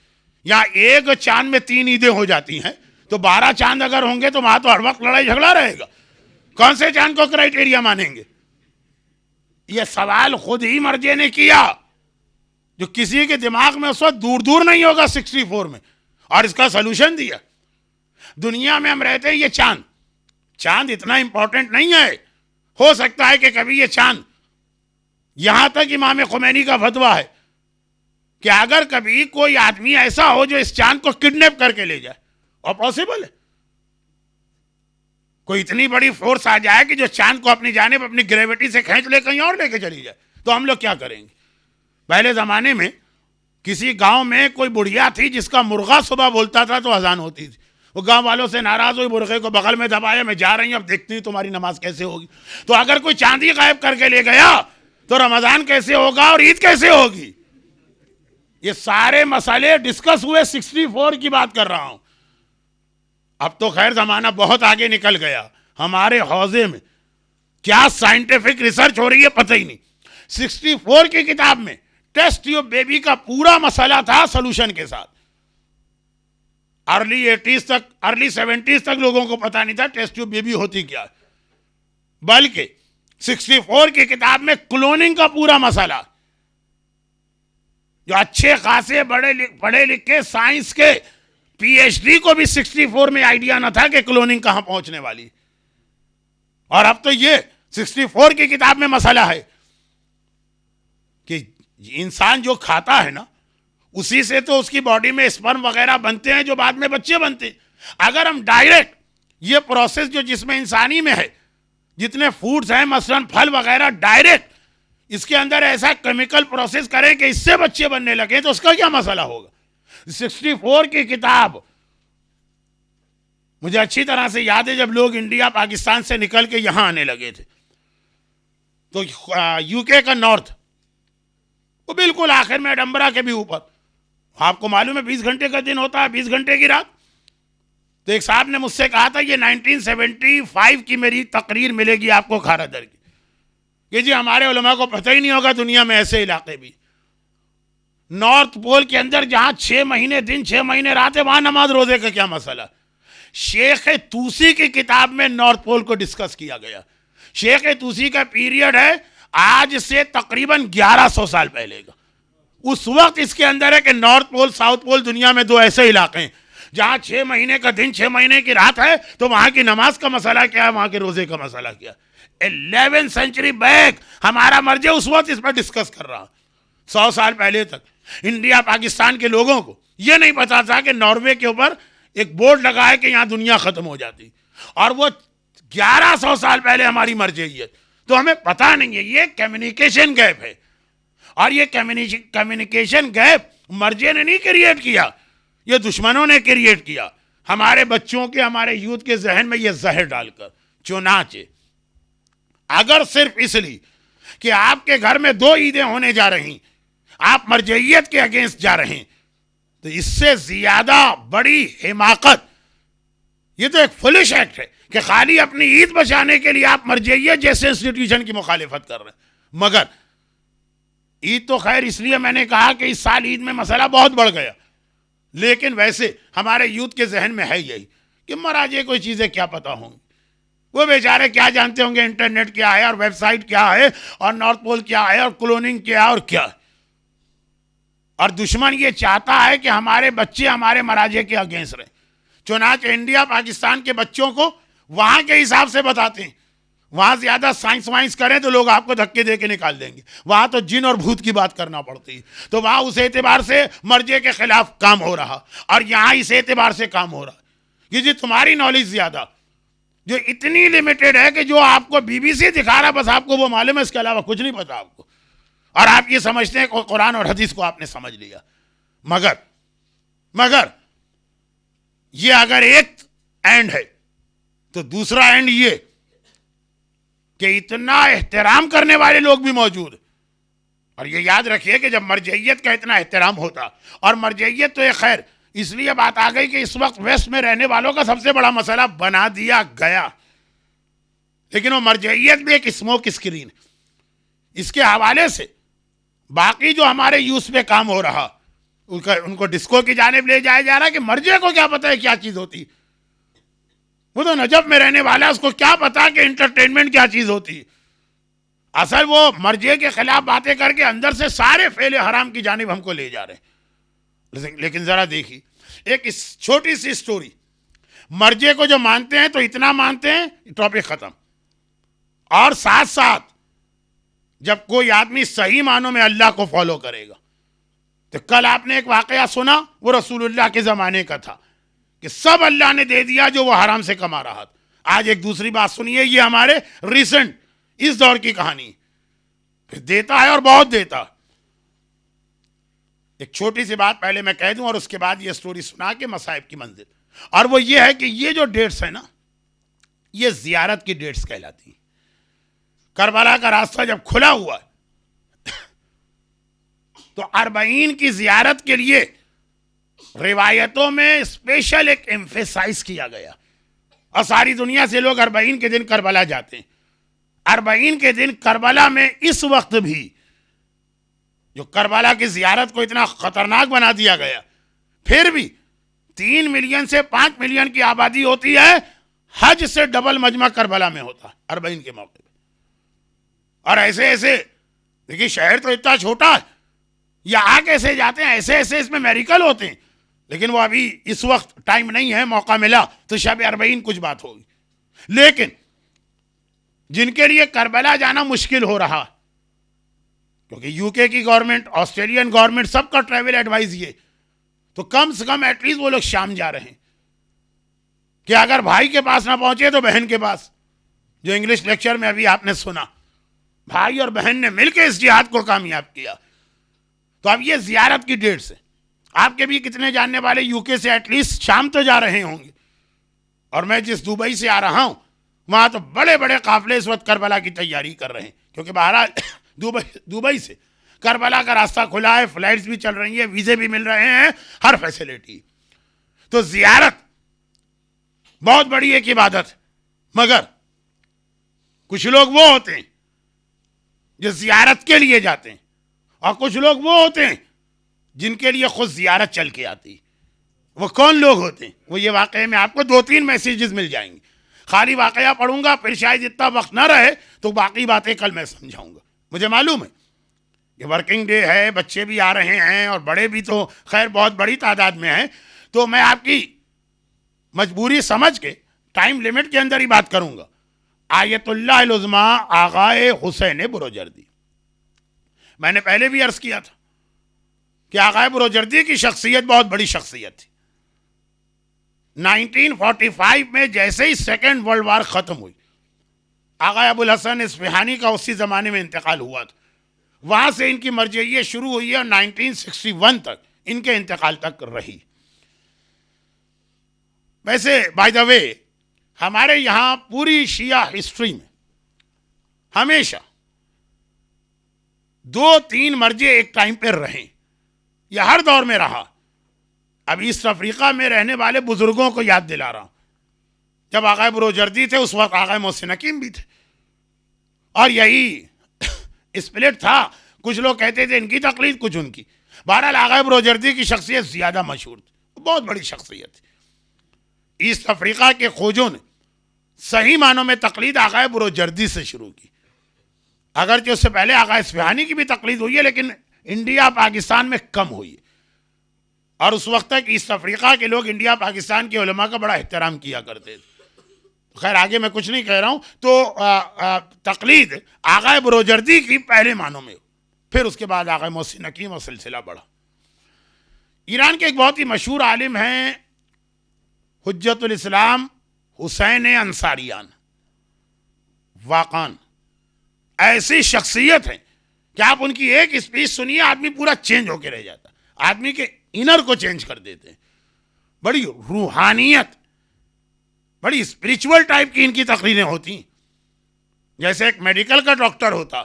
یہاں ایک چاند میں 3 عیدیں ہو جاتی ہیں، تو 12 چاند اگر ہوں گے تو وہاں تو ہر وقت لڑائی جھگڑا رہے گا. کون سے چاند کو کرائیٹیریا مانیں گے؟ یہ سوال خود ہی مرجع نے کیا، جو کسی کے دماغ میں اس وقت دور دور نہیں ہوگا 64 میں، اور اس کا سلوشن دیا. دنیا میں ہم رہتے ہیں، یہ چاند اتنا امپورٹنٹ نہیں ہے. ہو سکتا ہے کہ کبھی یہ چاند، یہاں تک امام خمینی کا فتویٰ ہے کہ اگر کبھی کوئی آدمی ایسا ہو جو اس چاند کو کڈنیپ کر کے لے جائے، اور پاسبل ہے، کوئی اتنی بڑی فورس آ جائے کہ جو چاند کو اپنی جانب اپنی گریویٹی سے کھینچ لے، کہیں اور لے کے چلی جائے، تو ہم لوگ کیا کریں گے؟ پہلے زمانے میں کسی گاؤں میں کوئی بڑھیا تھی جس کا مرغا صبح بولتا تھا تو اذان ہوتی تھی. وہ گاؤں والوں سے ناراض ہوئی، مرغے کو بغل میں دبایا، میں جا رہی ہوں، اب دیکھتی ہوں تمہاری نماز کیسے ہوگی. تو اگر کوئی چاندی غائب کر کے لے گیا تو رمضان کیسے ہوگا اور عید کیسے ہوگی؟ یہ سارے مسئلے ڈسکس ہوئے. 64 کی بات کر رہا ہوں. اب تو خیر زمانہ بہت آگے نکل گیا. ہمارے حوزے میں کیا سائنٹیفک ریسرچ ہو رہی ہے پتہ ہی نہیں. 64 کی کتاب میں ٹیسٹ ٹیوب بیبی کا پورا مسئلہ تھا سلوشن کے ساتھ. ارلی 80s تک، ارلی 70s تک لوگوں کو پتہ نہیں تھا ٹیسٹ ٹیوب بیبی ہوتی کیا، بلکہ 64 کی کتاب میں کلوننگ کا پورا مسئلہ، جو اچھے خاصے پڑھے لکھے سائنس کے پی ایچ ڈی کو بھی 64 میں آئیڈیا نہ تھا کہ کلوننگ کہاں پہنچنے والی. اور اب تو یہ 64 کی کتاب میں مسئلہ ہے کہ انسان جو کھاتا ہے نا، اسی سے تو اس کی باڈی میں اسپرم وغیرہ بنتے ہیں جو بعد میں بچے بنتے ہیں. اگر ہم ڈائریکٹ یہ پروسیس جو جسم انسانی میں ہے، جتنے فوڈز ہیں مثلاً پھل وغیرہ، ڈائریکٹ اس کے اندر ایسا کیمیکل پروسیس کریں کہ اس سے بچے بننے لگے تو اس کا کیا مسئلہ ہوگا؟ 64 کی کتاب مجھے اچھی طرح سے یاد ہے جب لوگ انڈیا پاکستان سے نکل کے یہاں آنے لگے تھے تو یو کے کا نارتھ وہ بالکل آخر میں اڈمبرا کے بھی اوپر، آپ کو معلوم ہے 20 گھنٹے کا دن ہوتا ہے، 20 گھنٹے کی رات. تو ایک صاحب نے مجھ سے کہا تھا یہ 1975 کی میری تقریر ملے گی آپ کو کھارا در کی کہ جی ہمارے علماء کو پتہ ہی نہیں ہوگا دنیا میں ایسے علاقے بھی. نارتھ پول کے اندر جہاں 6 مہینے دن 6 مہینے رات ہے وہاں نماز روزے کا کیا مسئلہ؟ شیخ توسی کی کتاب میں نارتھ پول کو ڈسکس کیا گیا. شیخ توسی کا پیریڈ ہے آج سے تقریباً 1100 سال پہلے کا. اس وقت اس کے اندر ہے کہ نارتھ پول ساؤتھ پول دنیا میں 2 ایسے علاقے ہیں جہاں 6 مہینے کا دن 6 مہینے کی رات ہے، تو وہاں کی نماز کا مسئلہ کیا ہے، وہاں کے روزے کا مسئلہ کیا. 11 سینچری بیک ہمارا مرجع اس وقت اس پر ڈسکس کر رہا. 100 سال پہلے تک انڈیا پاکستان کے لوگوں کو یہ نہیں پتا تھا کہ ناروے کے اوپر ایک بورڈ لگا ہے کہ یہاں دنیا ختم ہو جاتی، اور وہ 1100 سال پہلے ہماری مرجعیت. تو ہمیں پتا نہیں ہے. یہ کمیونیکیشن گیپ ہے، اور یہ کمیونیکیشن گیپ مرجع نے نہیں کریٹ کیا، یہ دشمنوں نے کریٹ کیا ہمارے بچوں کے ہمارے یوتھ کے ذہن میں یہ زہر ڈال کر. چنانچہ اگر صرف اس لیے کہ آپ کے گھر میں 2 عیدیں ہونے جا رہی آپ مرجعیت کے اگینسٹ جا رہے ہیں، تو اس سے زیادہ بڑی حماقت، یہ تو ایک فلش ایکٹ ہے کہ خالی اپنی عید بچانے کے لیے آپ مرجعیت جیسے انسٹیٹیوشن کی مخالفت کر رہے ہیں. مگر عید تو خیر اس لیے میں نے کہا کہ اس سال عید میں مسئلہ بہت بڑھ گیا، لیکن ویسے ہمارے یوتھ کے ذہن میں ہے یہی کہ مراجے کوئی چیزیں کیا پتہ ہوں گی، وہ بیچارے کیا جانتے ہوں گے انٹرنیٹ کیا ہے اور ویب سائٹ کیا ہے اور نارتھ پول کیا ہے اور کلوننگ کیا ہے اور کیا ہے. اور دشمن یہ چاہتا ہے کہ ہمارے بچے ہمارے مراجے کے اگینسٹ رہیں. چنانچہ انڈیا پاکستان کے بچوں کو وہاں کے حساب سے بتاتے ہیں. وہاں زیادہ سائنس وائنس کریں تو لوگ آپ کو دھکے دے کے نکال دیں گے. وہاں تو جن اور بھوت کی بات کرنا پڑتی ہے، تو وہاں اس اعتبار سے مرجے کے خلاف کام ہو رہا، اور یہاں اس اعتبار سے کام ہو رہا کہ جی تمہاری نالج زیادہ جو اتنی لمیٹڈ ہے کہ جو آپ کو بی بی سی دکھا رہا بس آپ کو وہ معلوم ہے، اس کے علاوہ کچھ نہیں پتا آپ کو، اور آپ یہ سمجھتے ہیں کہ قرآن اور حدیث کو آپ نے سمجھ لیا. مگر یہ اگر ایک اینڈ ہے تو دوسرا اینڈ یہ کہ اتنا احترام کرنے والے لوگ بھی موجود. اور یہ یاد رکھیے کہ جب مرجعیت کا اتنا احترام ہوتا، اور مرجعیت تو ایک خیر اس لیے بات آ گئی کہ اس وقت ویسٹ میں رہنے والوں کا سب سے بڑا مسئلہ بنا دیا گیا، لیکن وہ مرجعیت بھی ایک اسموک اسکرین. اس کے حوالے سے باقی جو ہمارے یوز پہ کام ہو رہا ان کو ڈسکو کی جانب لے جایا جا رہا کہ مرجع کو کیا پتا ہے کیا چیز ہوتی. وہ تو نجف میں رہنے والا ہے، اس کو کیا پتا کہ انٹرٹینمنٹ کیا چیز ہوتی. اصل وہ مرجع کے خلاف باتیں کر کے اندر سے سارے فعل حرام کی جانب ہم کو لے جا رہے ہیں. لیکن ذرا دیکھیے ایک چھوٹی سی سٹوری. مرجع کو جو مانتے ہیں تو اتنا مانتے ہیں ٹاپک ختم. اور ساتھ ساتھ جب کوئی آدمی صحیح معنوں میں اللہ کو فالو کرے گا، تو کل آپ نے ایک واقعہ سنا وہ رسول اللہ کے زمانے کا تھا کہ سب اللہ نے دے دیا جو وہ حرام سے کما رہا تھا. آج ایک دوسری بات سنیے، یہ ہمارے ریسنٹ اس دور کی کہانی، پھر دیتا ہے اور بہت دیتا. ایک چھوٹی سی بات پہلے میں کہہ دوں اور اس کے بعد یہ سٹوری سنا کے مصائب کی منزل. اور وہ یہ ہے کہ یہ جو ڈیٹس ہیں نا، یہ زیارت کی ڈیٹس کہلاتی ہیں. کربلا کا راستہ جب کھلا ہوا تو 40 کی زیارت کے لیے روایتوں میں اسپیشل ایک ایمفیسائز کیا گیا، اور ساری دنیا سے لوگ 40 کے دن کربلا جاتے ہیں. 40 کے دن کربلا میں اس وقت بھی جو کربلا کی زیارت کو اتنا خطرناک بنا دیا گیا، پھر بھی 3 ملین سے 5 ملین کی آبادی ہوتی ہے، حج سے ڈبل مجمع کربلا میں ہوتا ہے 40 کے موقع پہ. اور ایسے دیکھیے شہر تو اتنا چھوٹا ہے، یہ آ کیسے جاتے ہیں، ایسے اس میں میریکل ہوتے ہیں. لیکن وہ ابھی اس وقت ٹائم نہیں ہے، موقع ملا تو شب 40 کچھ بات ہوگی. لیکن جن کے لیے کربلا جانا مشکل ہو رہا کیونکہ یو کے کی گورنمنٹ، آسٹریلین گورنمنٹ سب کا ٹریول ایڈوائز یہ، تو کم سے کم ایٹ لیسٹ وہ لوگ شام جا رہے ہیں کہ اگر بھائی کے پاس نہ پہنچے تو بہن کے پاس. جو انگلش لیکچر میں ابھی آپ نے سنا، بھائی اور بہن نے مل کے اس جہاد کو کامیاب کیا. تو اب یہ زیارت کی ڈیٹ سے آپ کے بھی کتنے جاننے والے یو کے سے ایٹ لیسٹ شام تو جا رہے ہوں گے، اور میں جس دبئی سے آ رہا ہوں وہاں تو بڑے بڑے قافلے اس وقت کربلا کی تیاری کر رہے ہیں، کیونکہ بہرحال دبئی سے کربلا کا راستہ کھلا ہے، فلائٹس بھی چل رہی ہیں، ویزے بھی مل رہے ہیں، ہر فیسلٹی. تو زیارت بہت بڑی ایک عبادت، مگر کچھ لوگ وہ ہوتے ہیں جو زیارت کے لیے جاتے ہیں، اور کچھ لوگ وہ ہوتے ہیں جن کے لیے خود زیارت چل کے آتی. وہ کون لوگ ہوتے ہیں؟ وہ یہ واقعے میں آپ کو 2-3 میسیجز مل جائیں گے. خالی واقعہ پڑھوں گا، پھر شاید اتنا وقت نہ رہے تو باقی باتیں کل میں سمجھاؤں گا. مجھے معلوم ہے کہ ورکنگ ڈے ہے، بچے بھی آ رہے ہیں اور بڑے بھی تو خیر بہت بڑی تعداد میں ہیں، تو میں آپ کی مجبوری سمجھ کے ٹائم لیمٹ کے اندر ہی بات کروں گا. آیت اللہ العظمیٰ آغائے حسین بروجردی. میں نے پہلے بھی عرض کیا تھا کہ آغائے بروجردی کی شخصیت بہت بڑی شخصیت تھی. 1945 میں جیسے ہی سیکنڈ ورلڈ وار ختم ہوئی، آغا ابو الحسن اصفہانی کا اسی زمانے میں انتقال ہوا تھا. وہاں سے ان کی مرجعیت شروع ہوئی ہے اور 1961 تک ان کے انتقال تک رہی. ویسے بائی دا وے ہمارے یہاں پوری شیعہ ہسٹری میں ہمیشہ 2-3 مرجع ایک ٹائم پہ رہیں. یہ ہر دور میں رہا. اب ایسٹ افریقہ میں رہنے والے بزرگوں کو یاد دلا رہا ہوں. جب آغا بروجردی تھے اس وقت آغا محسن حکیم بھی تھے، اور یہی اسپلٹ تھا. کچھ لوگ کہتے تھے ان کی تقلید، کچھ ان کی. بہرحال آغا بروجردی کی شخصیت زیادہ مشہور تھی، بہت بڑی شخصیت تھی. ایسٹ افریقہ کے کھوجوں نے صحیح معنوں میں تقلید آغا بروجردی سے شروع کی. اگرچہ اس سے پہلے آغا اصفہانی کی بھی تقلید ہوئی ہے، لیکن انڈیا پاکستان میں کم ہوئی. اور اس وقت تک ایسٹ افریقہ کے لوگ انڈیا پاکستان کے علماء کا بڑا احترام کیا کرتے تھے. خیر آگے میں کچھ نہیں کہہ رہا ہوں. تو تقلید آغا بروجردی کی پہلے معنوں میں، پھر اس کے بعد آغا محسن حکیم اور سلسلہ بڑھا. ایران کے ایک بہت ہی مشہور عالم ہیں حجت الاسلام حسین انصاریان. واقعاً ایسی شخصیت ہے کہ آپ ان کی ایک اسپیچ سنیے آدمی پورا چینج ہو کے رہ جاتا. آدمی کے انر کو چینج کر دیتے ہیں. بڑی روحانیت، بڑی اسپریچول ٹائپ کی ان کی تقریریں ہوتی ہیں. جیسے ایک میڈیکل کا ڈاکٹر ہوتا،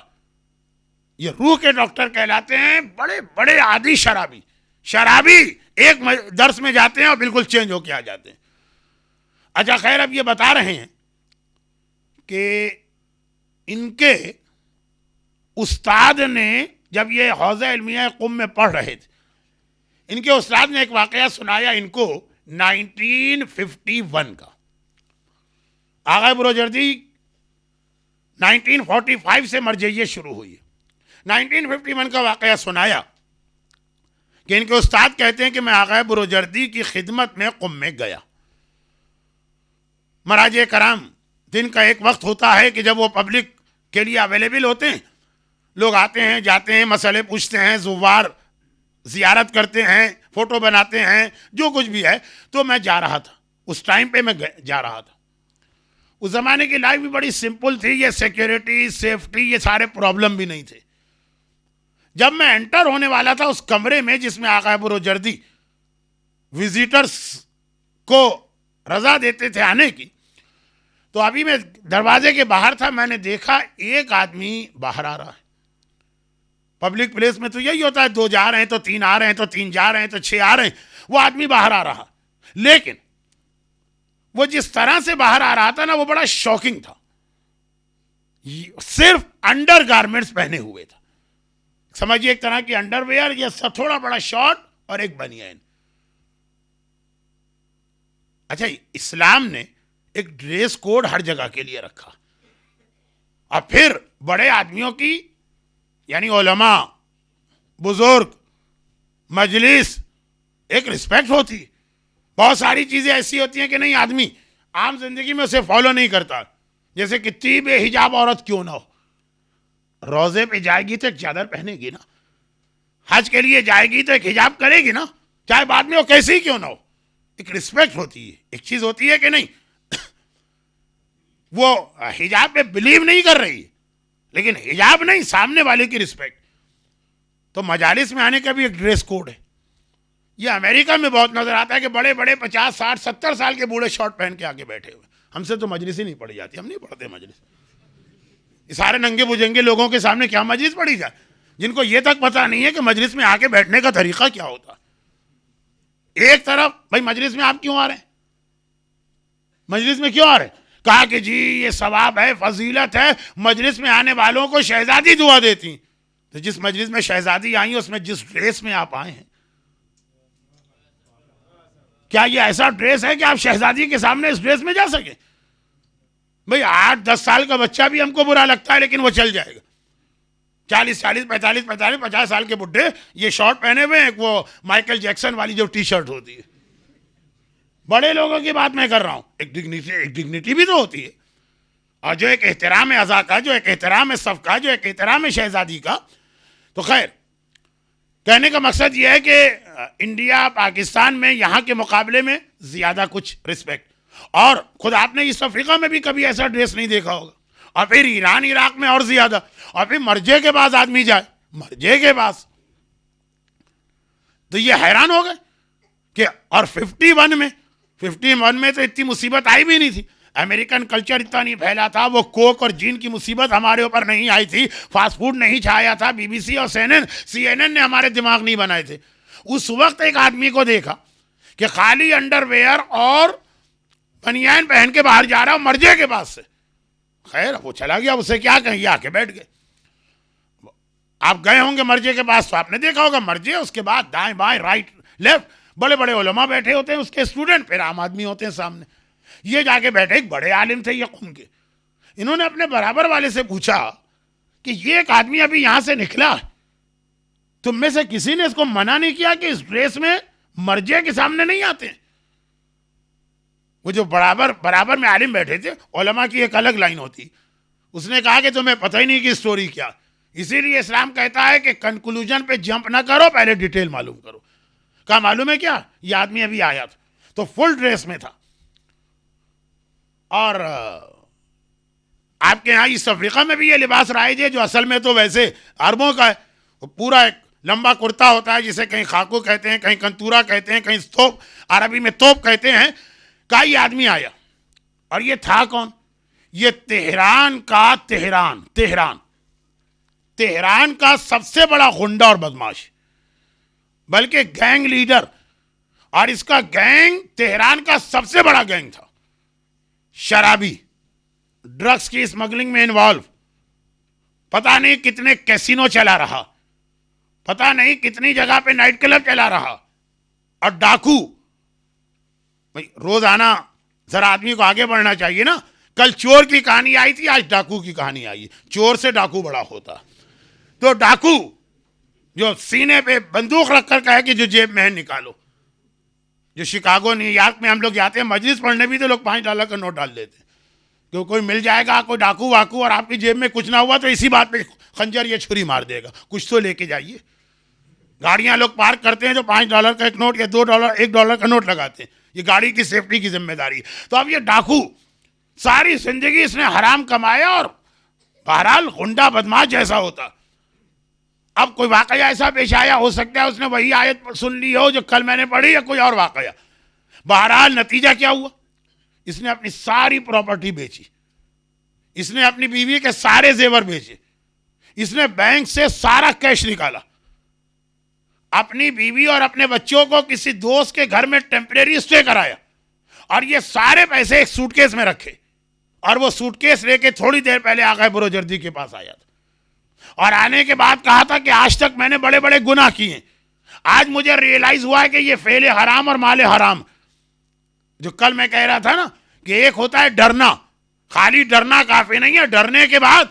یہ روح کے ڈاکٹر کہلاتے ہیں. بڑے بڑے عادی شرابی ایک درس میں جاتے ہیں اور بالکل چینج ہو کے آ جاتے ہیں. اچھا خیر اب یہ بتا رہے ہیں کہ ان کے استاد نے جب یہ حوزہ علمیہ قم میں پڑھ رہے تھے، ان کے استاد نے ایک واقعہ سنایا ان کو 1951 کا. آغا بروجردی 1945 سے مرجعیت شروع ہوئی. 1951 کا واقعہ سنایا کہ ان کے استاد کہتے ہیں کہ میں آغا بروجردی کی خدمت میں قم میں گیا. مراجع کرام دن کا ایک وقت ہوتا ہے کہ جب وہ پبلک کے لیے اویلیبل ہوتے ہیں. لوگ آتے ہیں جاتے ہیں، مسئلے پوچھتے ہیں، زوار زیارت کرتے ہیں، فوٹو بناتے ہیں، جو کچھ بھی ہے. تو میں جا رہا تھا، اس ٹائم پہ میں جا رہا تھا. اس زمانے کی لائف بھی بڑی سمپل تھی. یہ سیکیورٹی، سیفٹی، یہ سارے پرابلم بھی نہیں تھے. جب میں انٹر ہونے والا تھا اس کمرے میں جس میں آغا بروجردی وزیٹرز کو رضا دیتے تھے آنے کی، تو ابھی میں دروازے کے باہر تھا. میں نے دیکھا ایک آدمی باہر آ رہا ہے. پبلک پلیس میں تو یہی ہوتا ہے، 2 جا رہے ہیں تو 3 آ رہے ہیں، تو 3 جا رہے ہیں تو 6 آ رہے ہیں. وہ آدمی باہر آ رہا، لیکن وہ جس طرح سے باہر آ رہا تھا نا وہ بڑا شاکنگ تھا. صرف انڈر گارمنٹس پہنے ہوئے تھا. سمجھیے ایک طرح کی انڈر ویئر، یا سب تھوڑا بڑا شارٹ اور ایک بنیان. اچھا اسلام نے ایک ڈریس کوڈ ہر جگہ کے لیے رکھا، اور پھر بڑے آدمیوں کی یعنی علماء، بزرگ، مجلس ایک رسپیکٹ ہوتی. بہت ساری چیزیں ایسی ہوتی ہیں کہ نہیں آدمی عام زندگی میں اسے فالو نہیں کرتا. جیسے کہ طیب حجاب عورت کیوں نہ ہو، روزے پہ جائے گی تو ایک چادر پہنے گی نا، حج کے لیے جائے گی تو ایک حجاب کرے گی نا، چاہے بعد میں وہ کیسی ہی کیوں نہ ہو. ایک رسپیکٹ ہوتی ہے، ایک چیز ہوتی ہے کہ نہیں. وہ حجاب پہ بلیو نہیں کر رہی ہے، لیکن حجاب نہیں، سامنے والے کی رسپیکٹ. تو مجالس میں آنے کا بھی ایک ڈریس کوڈ ہے. یہ امریکہ میں بہت نظر آتا ہے کہ بڑے بڑے 50 60 70 سال کے بوڑھے شارٹ پہن کے آگے بیٹھے ہوئے. ہم سے تو مجلس ہی نہیں پڑھی جاتی, ہم نہیں پڑھتے مجلس. یہ سارے ننگے بجنگے لوگوں کے سامنے کیا مجلس پڑھی جائے, جن کو یہ تک پتہ نہیں ہے کہ مجلس میں آ کے بیٹھنے کا طریقہ کیا ہوتا. ایک طرف بھائی مجلس میں آپ کیوں آ رہے ہیں, مجلس میں کیوں آ رہے ہیں؟ کہا کہ جی یہ ثواب ہے, فضیلت ہے, مجلس میں آنے والوں کو شہزادی دعا دیتی. تو جس مجلس میں شہزادی آئی اس میں جس ڈریس میں آپ آئے ہیں, کیا یہ ایسا ڈریس ہے کہ آپ شہزادی کے سامنے اس ڈریس میں جا سکیں؟ بھئی 8-10 سال کا بچہ بھی ہم کو برا لگتا ہے لیکن وہ چل جائے گا. 40 45 50 سال کے بڈھے یہ شارٹ پہنے ہوئے ہیں, وہ مائیکل جیکسن والی جو ٹی شرٹ ہوتی ہے. بڑے لوگوں کی بات میں کر رہا ہوں, ایک ڈگنیٹی بھی تو ہوتی ہے, اور جو ایک احترام عزا کا, جو ایک احترام صف کا, جو ایک احترام شہزادی کا. تو خیر کہنے کا مقصد یہ ہے کہ انڈیا پاکستان میں یہاں کے مقابلے میں زیادہ کچھ رسپیکٹ, اور خود آپ نے اس افریقہ میں بھی کبھی ایسا ڈریس نہیں دیکھا ہوگا, اور پھر ایران عراق میں اور زیادہ, اور پھر مرجے کے بعد آدمی جائے مرجے کے پاس, تو یہ حیران ہو گئے کہ اور 51 میں تو اتنی مصیبت آئی بھی نہیں تھی. امریکن کلچر اتنا نہیں پھیلا تھا, وہ کوک اور جین کی مصیبت ہمارے اوپر نہیں آئی تھی, فاسٹ فوڈ نہیں چھایا تھا, BBC اور CNN نے ہمارے دماغ نہیں بنائے تھے. اس وقت ایک آدمی کو دیکھا کہ خالی انڈر ویئر اور بنیان پہن کے باہر جا رہا مرجے کے پاس سے. خیر وہ چلا گیا, اسے کیا کہیں, آ کے بیٹھ گئے. آپ گئے ہوں گے مرجے کے پاس تو آپ نے دیکھا ہوگا مرجے, اس کے بعد دائیں بائیں رائٹ لیفٹ بڑے بڑے علماء بیٹھے ہوتے ہیں, اس کے اسٹوڈنٹ, پھر عام آدمی ہوتے ہیں سامنے. یہ جا کے بیٹھے, ایک بڑے عالم تھے یہ قوم کے. انہوں نے اپنے برابر والے سے پوچھا کہ یہ ایک آدمی ابھی یہاں سے نکلا, تم میں سے کسی نے اس کو منع نہیں کیا کہ اس ڈریس میں مرجے کے سامنے نہیں آتے ہیں؟ وہ جو برابر میں عالم بیٹھے تھے, علماء کی ایک الگ لائن ہوتی. اس نے کہا کہ تمہیں پتہ ہی نہیں کہ اسٹوری کیا, اسی لیے اسلام کہتا ہے کہ کنکلوژن پہ جمپ نہ کرو, پہلے ڈیٹیل معلوم کرو. کہا معلوم ہے کیا, یہ آدمی ابھی آیا تھا تو فل ڈریس میں تھا, اور آپ کے یہاں اس افریقہ میں بھی یہ لباس رائج ہے جو اصل میں تو ویسے عربوں کا ہے. وہ پورا ایک لمبا کرتا ہوتا ہے جسے کہیں خاکو کہتے ہیں, کہیں کنتورا کہتے ہیں, کہیں توپ, عربی میں توپ کہتے ہیں. کہا یہ آدمی آیا, اور یہ تھا کون؟ یہ تہران کا سب سے بڑا غنڈہ اور بدماش, بلکہ گینگ لیڈر, اور اس کا گینگ تہران کا سب سے بڑا گینگ تھا. شرابی, ڈرگز کی اسمگلنگ میں انوالو, پتہ نہیں کتنے کیسینو چلا رہا, پتہ نہیں کتنی جگہ پہ نائٹ کلب چلا رہا, اور ڈاکو. روزانہ ذرا آدمی کو آگے بڑھنا چاہیے نا. کل چور کی کہانی آئی تھی, آج ڈاکو کی کہانی آئی ہے. چور سے ڈاکو بڑا ہوتا. تو ڈاکو جو سینے پہ بندوق رکھ کر کہے کہ جو جیب میں ہے نکالو. جو شکاگو نیو یارک میں ہم لوگ جاتے ہیں مجلس پڑھنے بھی, تو لوگ $5 کا نوٹ ڈال دیتے ہیں کہ کوئی مل جائے گا, کوئی ڈاکو واکو, اور آپ کی جیب میں کچھ نہ ہوا تو اسی بات پہ خنجر یا چھری مار دے گا. کچھ تو لے کے جائیے. گاڑیاں لوگ پارک کرتے ہیں جو $5 کا ایک نوٹ یا $2 $1 کا نوٹ لگاتے ہیں, یہ گاڑی کی سیفٹی کی ذمہ داری. تو اب یہ ڈاکو ساری زندگی اس نے حرام کمایا, اور بہرحال غنڈہ بدماش جیسا ہوتا. اب کوئی واقعہ ایسا پیش آیا, ہو سکتا ہے اس نے وہی آیت سن لی ہو جو کل میں نے پڑھی, یا کوئی اور واقعہ. بہرحال نتیجہ کیا ہوا, اس نے اپنی ساری پراپرٹی بیچی, اس نے اپنی بیوی کے سارے زیور بیچے, اس نے بینک سے سارا کیش نکالا, اپنی بیوی اور اپنے بچوں کو کسی دوست کے گھر میں ٹیمپریری اسٹے کرایا, اور یہ سارے پیسے ایک سوٹ کیس میں رکھے, اور وہ سوٹ کیس لے کے تھوڑی دیر پہلے آقا بروجردی کے پاس آیا تھا, اور آنے کے بعد کہا تھا کہ آج تک میں نے بڑے بڑے گناہ کیے ہیں, آج مجھے ریئلائز ہوا ہے کہ یہ فعل حرام اور مال حرام. جو کل میں کہہ رہا تھا نا کہ ایک ہوتا ہے ڈرنا, خالی ڈرنا کافی نہیں ہے, ڈرنے کے بعد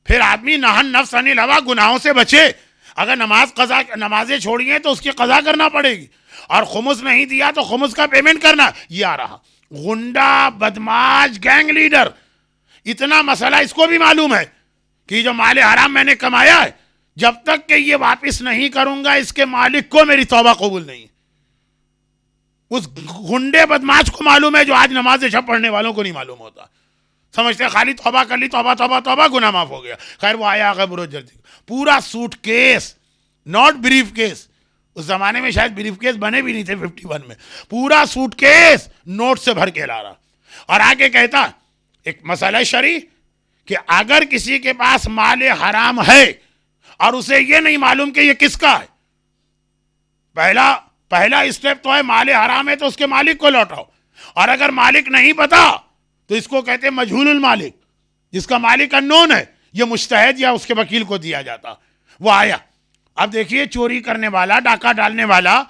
پھر آدمی نہن نفس عن الہوا گناہوں سے بچے. اگر نمازیں چھوڑی ہیں تو اس کی قضا کرنا پڑے گی, اور خمس نہیں دیا تو خمس کا پیمنٹ کرنا. یہ آ رہا غنڈہ بدماش گینگ لیڈر. اتنا مسئلہ اس کو بھی معلوم ہے کہ جو مال حرام میں نے کمایا ہے, جب تک کہ یہ واپس نہیں کروں گا اس کے مالک کو میری توبہ قبول نہیں. اس غنڈے بدماش کو معلوم ہے جو آج نماز شب پڑھنے والوں کو نہیں معلوم ہوتا. سمجھتے خالی توبہ کر لی, توبہ توبہ توبہ, گناہ معاف ہو گیا. خیر وہ آیا آقا بروجردی, پورا suitcase, not briefcase, اس زمانے میں شاید بریف کیس بنے بھی نہیں تھے 51 میں. پورا سوٹ کیس نوٹ سے بھر کے لا رہا, اور آگے کہتا ایک مسئلہ شرعی کہ اگر کسی کے پاس مال حرام ہے اور اسے یہ نہیں معلوم کہ یہ کس کا ہے, پہلا اسٹیپ تو ہے مال حرام ہے تو اس کے مالک کو لوٹاؤ, اور اگر مالک نہیں پتا تو اس کو کہتے ہیں مجہول المالک, جس کا مالک اننون ہے, یہ مجتہد یا اس کے وکیل کو دیا جاتا. وہ آیا, اب دیکھیے چوری کرنے والا, ڈاکہ ڈالنے والا,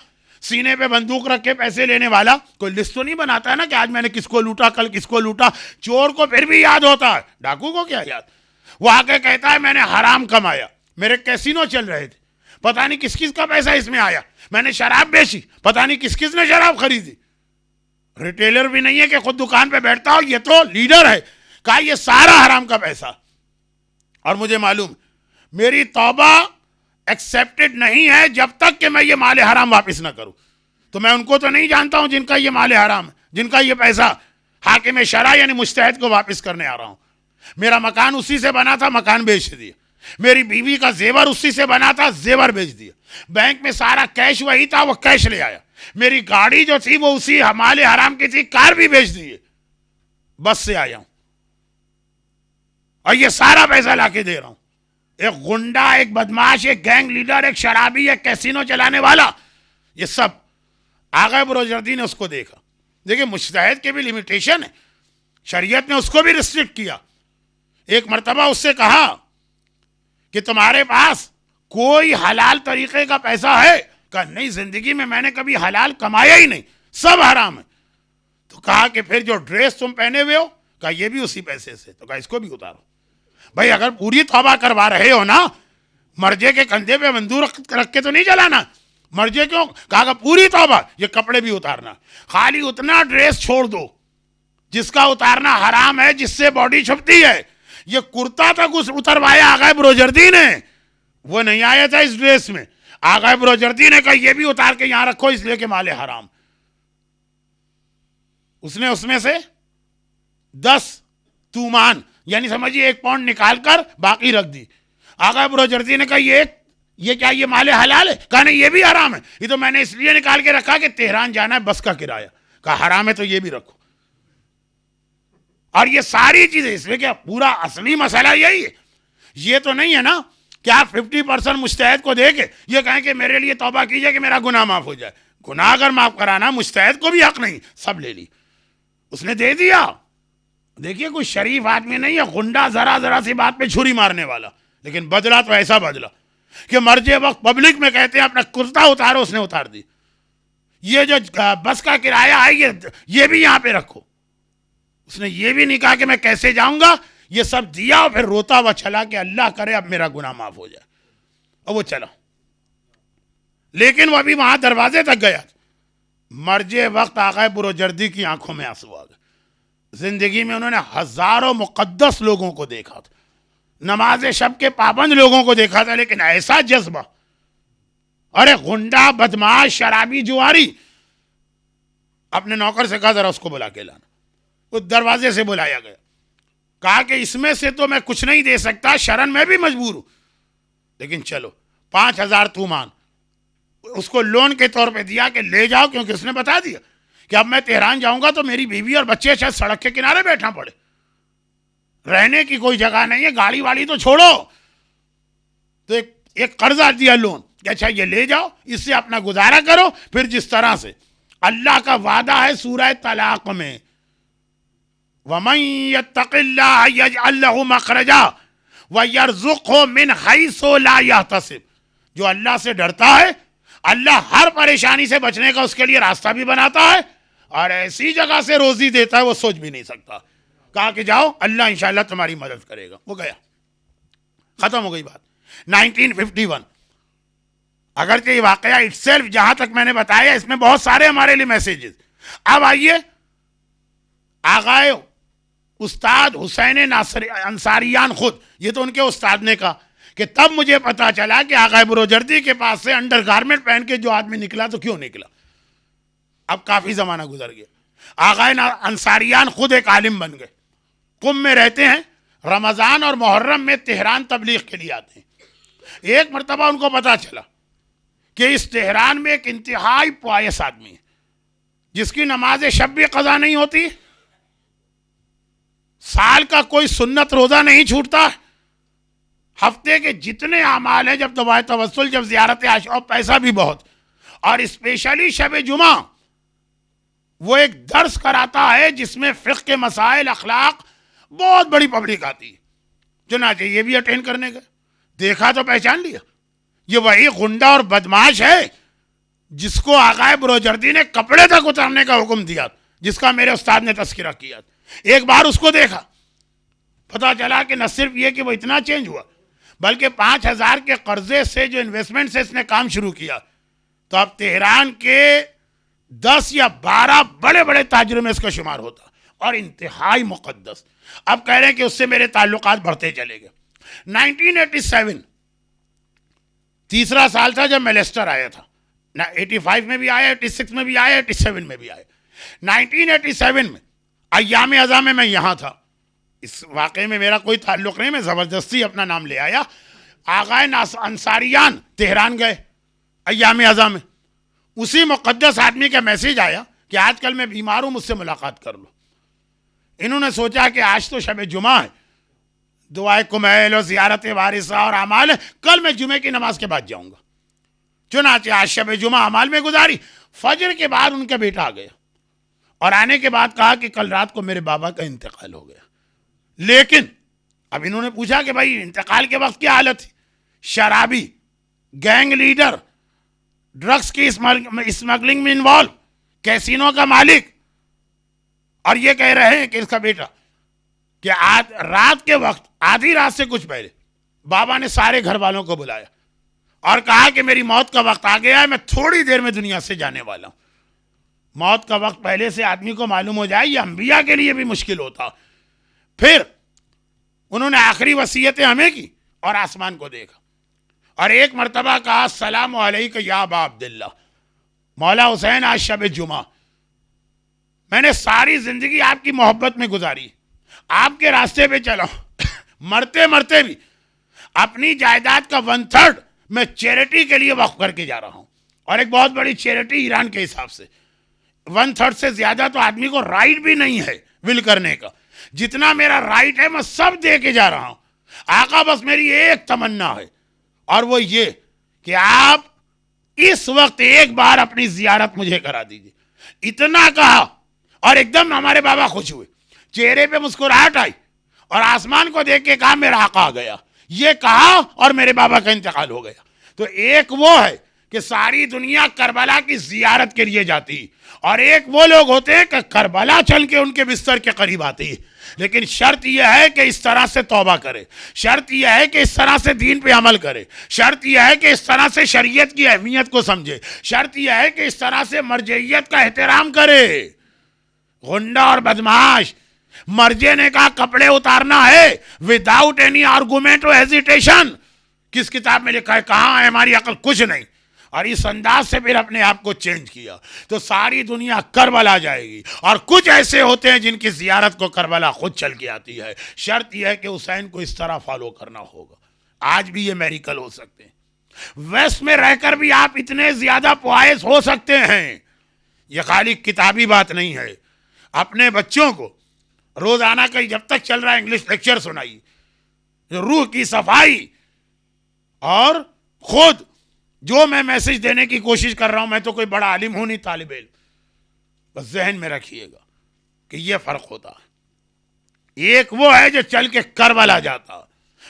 سینے پہ بندوق رکھ کے پیسے لینے والا, کوئی لسٹ تو نہیں بناتا ہے نا کہ آج میں نے کس کو لوٹا, کل کس کو لوٹا. چور کو پھر بھی یاد ہوتا ہے, ڈاکو کو کیا یاد. وہ آ کے کہتا ہے میں نے حرام کمایا, میرے کیسینو چل رہے تھے, پتہ نہیں کس کس کا پیسہ اس میں آیا, میں نے شراب بیچی, پتہ نہیں کس کس نے شراب خریدی. ریٹیلر بھی نہیں ہے کہ خود دکان پہ بیٹھتا ہو, یہ تو لیڈر ہے. کہا یہ سارا حرام کا پیسہ, اور مجھے معلوم میری توبہ ایکسیپٹڈ نہیں ہے جب تک کہ میں یہ مال حرام واپس نہ کروں. تو میں ان کو تو نہیں جانتا ہوں جن کا یہ مال حرام ہے, جن کا یہ پیسہ حاکم شرع یعنی مجتہد کو واپس کرنے آ رہا ہوں. میرا مکان اسی سے بنا تھا, مکان بیچ دیا. میری بیوی کا زیور اسی سے بنا تھا, زیور بیچ دیا. بینک میں سارا کیش وہی تھا, وہ کیش لے آیا. میری گاڑی جو تھی وہ اسی مال حرام کی تھی, کار بھی بیچ دی, بس سے آیا ہوں اور یہ سارا پیسہ لا کے دے رہا ہوں. ایک غنڈا, ایک بدماش, ایک گینگ لیڈر, ایک شرابی, ایک کیسینو چلانے والا, یہ سب آغا بروجردی نے اس کو دیکھا. دیکھیں مجتہد کے بھی لیمیٹیشن ہے, شریعت نے اس کو بھی ریسٹرکٹ کیا. ایک مرتبہ اس سے کہا کہ تمہارے پاس کوئی حلال طریقے کا پیسہ ہے؟ کہا نہیں, زندگی میں نے کبھی حلال کمایا ہی نہیں, سب حرام ہے. تو کہا کہ پھر جو ڈریس تم پہنے ہوئے ہو, کہا یہ بھی اسی پیسے سے. تو کہا اس کو بھی اتارو. بھائی اگر پوری توبہ کروا رہے ہو نا, مرجے کے کندھے پہ بندوق رکھ کے تو نہیں چلانا. مرجے کیوں؟ کہا کہ پوری توبہ, یہ کپڑے بھی اتارنا. خالی اتنا ڈریس چھوڑ دو جس کا اتارنا حرام ہے, جس سے باڈی چھپتی ہے. یہ کرتا تک اتروایا آغا بروجردی نے, وہ نہیں آیا تھا اس ڈریس میں. آغا بروجردی نے کہا یہ بھی اتار کے یہاں رکھو اس لیے کہ مال حرام. اس نے اس میں سے 10 تومان یعنی سمجھیے 1 پاؤنڈ نکال کر باقی رکھ دی. آغا بروجردی نے کہا یہ کیا یہ مال حلال ہے؟ کہا نہیں یہ بھی حرام ہے, یہ تو میں نے اس لیے نکال کے رکھا کہ تہران جانا ہے بس کا کرایہ. کہا حرام ہے تو یہ بھی رکھو. اور یہ ساری چیزیں اس لیے کہ پورا اصلی مسئلہ یہی ہے. یہ تو نہیں ہے نا کہ آپ 50% مجتہد کو دے کے یہ کہیں کہ میرے لیے توبہ کیجئے کہ میرا گناہ معاف ہو جائے. گناہ اگر معاف کرانا مجتہد کو بھی حق نہیں, سب لے لی, اس نے دے دیا. دیکھیے کوئی شریف آدمی نہیں ہے, غنڈا ذرا سی بات پہ چھری مارنے والا, لیکن بدلا تو ایسا بدلا کہ مرجے وقت پبلک میں کہتے ہیں اپنا کرتا اتارو, اس نے اتار دی. یہ جو بس کا کرایہ ہے یہ بھی یہاں پہ رکھو. اس نے یہ بھی نہیں کہا کہ میں کیسے جاؤں گا, یہ سب دیا اور پھر روتا ہوا چلا کہ اللہ کرے اب میرا گناہ معاف ہو جائے. اور وہ چلا, لیکن وہ ابھی وہاں دروازے تک گیا. مرجے وقت آغا بروجردی کی آنکھوں میں آنسو آ گئے. زندگی میں انہوں نے ہزاروں مقدس لوگوں کو دیکھا تھا, نماز شب کے پابند لوگوں کو دیکھا تھا, لیکن ایسا جذبہ, ارے غنڈا, بدماش, شرابی, جواری. اپنے نوکر سے کہا ذرا اس کو بلا کے لانا. وہ دروازے سے بلایا گیا. کہا کہ اس میں سے تو میں کچھ نہیں دے سکتا, شرن میں بھی مجبور ہوں, لیکن چلو 5000 تومان اس کو لون کے طور پہ دیا کہ لے جاؤ, کیونکہ اس نے بتا دیا کہ اب میں تہران جاؤں گا تو میری بیوی اور بچے شاید سڑک کے کنارے بیٹھنا پڑے, رہنے کی کوئی جگہ نہیں ہے, گاڑی واڑی تو چھوڑو. تو ایک قرضہ دیا لون کہ اچھا یہ لے جاؤ, اس سے اپنا گزارا کرو. پھر جس طرح سے اللہ کا وعدہ ہے سورہ طلاق میں, وَمَن يَتَّقِ اللَّهَ يَجْعَل لَّهُ مَخْرَجًا وَيَرْزُقْهُ مِنْ حَيْثُ لَا يَحْتَسِبُ. جو اللہ سے ڈرتا ہے اللہ ہر پریشانی سے بچنے کا اس کے لیے راستہ بھی بناتا ہے, اور ایسی جگہ سے روزی دیتا ہے وہ سوچ بھی نہیں سکتا. کہا کہ جاؤ اللہ انشاءاللہ تمہاری مدد کرے گا. وہ گیا, ختم ہو گئی بات. 1951 اگرچہ یہ واقعہ اٹسیلف جہاں تک میں نے بتایا اس میں بہت سارے ہمارے لیے میسیجز. اب آئیے آغائے استاد حسین انصاریان خود, یہ تو ان کے استاد نے کہا کہ تب مجھے پتا چلا کہ آغا بروجردی کے پاس سے انڈر گارمنٹ پہن کے جو آدمی نکلا تو کیوں نکلا. اب کافی زمانہ گزر گیا. آغا انصاریان خود ایک عالم بن گئے, قم میں رہتے ہیں, رمضان اور محرم میں تہران تبلیغ کے لیے آتے ہیں. ایک مرتبہ ان کو پتا چلا کہ اس تہران میں ایک انتہائی پوائس آدمی ہے جس کی نماز شب بھی قضا نہیں ہوتی, سال کا کوئی سنت روزہ نہیں چھوٹتا, ہفتے کے جتنے اعمال ہیں, جب دعائے توسل, جب زیارت عاشقاں, پیسہ بھی بہت, اور اسپیشلی شب جمعہ وہ ایک درس کراتا ہے جس میں فقہ کے مسائل, اخلاق, بہت بڑی پبلک آتی ہے. چنانچہ یہ بھی اٹینڈ کرنے گئے, دیکھا تو پہچان لیا, یہ وہی غنڈہ اور بدماش ہے جس کو آقائے بروجردی نے کپڑے تک اتارنے کا حکم دیا, جس کا میرے استاد نے تذکرہ کیا. ایک بار اس کو دیکھا, پتا چلا کہ نہ صرف یہ کہ وہ اتنا چینج ہوا, بلکہ 5,000 کے قرضے سے جو انویسٹمنٹ سے اس نے کام شروع کیا, تو اب تہران کے 10 یا 12 بڑے بڑے تاجروں میں اس کا شمار ہوتا, اور انتہائی مقدس. اب کہہ رہے ہیں کہ اس سے میرے تعلقات بڑھتے چلے گئے. 1987 تیسرا سال تھا جب میں لیسٹر آیا تھا. 85 میں بھی آیا, 86 میں بھی آیا, 87 میں بھی آیا. 1987 میں ایام ازاں میں یہاں تھا. اس واقعے میں میرا کوئی تعلق نہیں, میں زبردستی اپنا نام لے آیا. آغائے انصاریان تہران گئے ایام ازاں میں. اسی مقدس آدمی کا میسیج آیا کہ آج کل میں بیمار ہوں, مجھ سے ملاقات کر لو. انہوں نے سوچا کہ آج تو شب جمعہ ہے, دعائے کمیل اور زیارت وارثہ اور اعمال ہے, کل میں جمعے کی نماز کے بعد جاؤں گا. چنانچہ آج شب جمعہ اعمال میں گزاری. فجر کے بعد ان کا بیٹا آ گیا, اور آنے کے بعد کہا کہ کل رات کو میرے بابا کا انتقال ہو گیا. لیکن اب انہوں نے پوچھا کہ بھائی انتقال کے وقت کیا حالت تھی؟ شرابی, گینگ لیڈر, ڈرگس کی اسمگلنگ میں انوالو, کیسینو کا مالک, اور یہ کہہ رہے ہیں کہ اس کا بیٹا کہ آج رات کے وقت, آدھی رات سے کچھ پہلے, بابا نے سارے گھر والوں کو بلایا اور کہا کہ میری موت کا وقت آ گیا ہے, میں تھوڑی دیر میں دنیا سے جانے والا ہوں. موت کا وقت پہلے سے آدمی کو معلوم ہو جائے, یہ انبیاء کے لیے بھی مشکل ہوتا. پھر انہوں نے آخری وصیتیں ہمیں کی اور آسمان کو دیکھا, اور ایک مرتبہ کہا السلام علیکم یا ابا عبداللہ, مولا حسین آج شب جمعہ, میں نے ساری زندگی آپ کی محبت میں گزاری, آپ کے راستے پہ چلا, مرتے مرتے بھی اپنی جائیداد کا 1/3 میں چیریٹی کے لیے وقف کر کے جا رہا ہوں, اور ایک بہت بڑی چیریٹی ایران کے حساب سے. 1/3 سے زیادہ تو آدمی کو رائٹ بھی نہیں ہے ول کرنے کا, جتنا میرا رائٹ ہے میں سب دے کے جا رہا ہوں. آقا بس میری ایک تمنا ہے, اور وہ یہ کہ آپ اس وقت ایک بار اپنی زیارت مجھے کرا دیجیے. اتنا کہا اور ایک دم ہمارے بابا خوش ہوئے, چہرے پہ مسکراہٹ آئی, اور آسمان کو دیکھ کے کہا میرا آقا آ گیا. یہ کہا اور میرے بابا کا انتقال ہو گیا. تو ایک وہ ہے کہ ساری دنیا کربلا کی زیارت کے لیے جاتی, اور ایک وہ لوگ ہوتے ہیں کہ کربلا چل کے ان کے بستر کے قریب آتی. لیکن شرط یہ ہے کہ اس طرح سے توبہ کرے, شرط یہ ہے کہ اس طرح سے دین پہ عمل کرے, شرط یہ ہے کہ اس طرح سے شریعت کی اہمیت کو سمجھے, شرط یہ ہے کہ اس طرح سے مرجعیت کا احترام کرے. غنڈہ اور بدماش, مرجع نے کہا کپڑے اتارنا ہے وداؤٹ اینی آرگومنٹ اور ہیزیٹیشن. کس کتاب میں لکھا ہے؟ کہاں ہے ہماری عقل؟ کچھ نہیں. اور اس انداز سے پھر اپنے آپ کو چینج کیا تو ساری دنیا کربلا جائے گی. اور کچھ ایسے ہوتے ہیں جن کی زیارت کو کربلا خود چل کے آتی ہے. شرط یہ ہے کہ حسین کو اس طرح فالو کرنا ہوگا. آج بھی یہ میریکل ہو سکتے ہیں. ویسٹ میں رہ کر بھی آپ اتنے زیادہ پوائس ہو سکتے ہیں. یہ خالی کتابی بات نہیں ہے. اپنے بچوں کو روزانہ کا جب تک چل رہا ہے انگلش لیکچر سنائیے, روح کی صفائی. اور خود جو میں میسج دینے کی کوشش کر رہا ہوں, میں تو کوئی بڑا عالم ہوں نہیں, طالب علم, بس ذہن میں رکھیے گا کہ یہ فرق ہوتا ہے. ایک وہ ہے جو چل کے کربلا جاتا,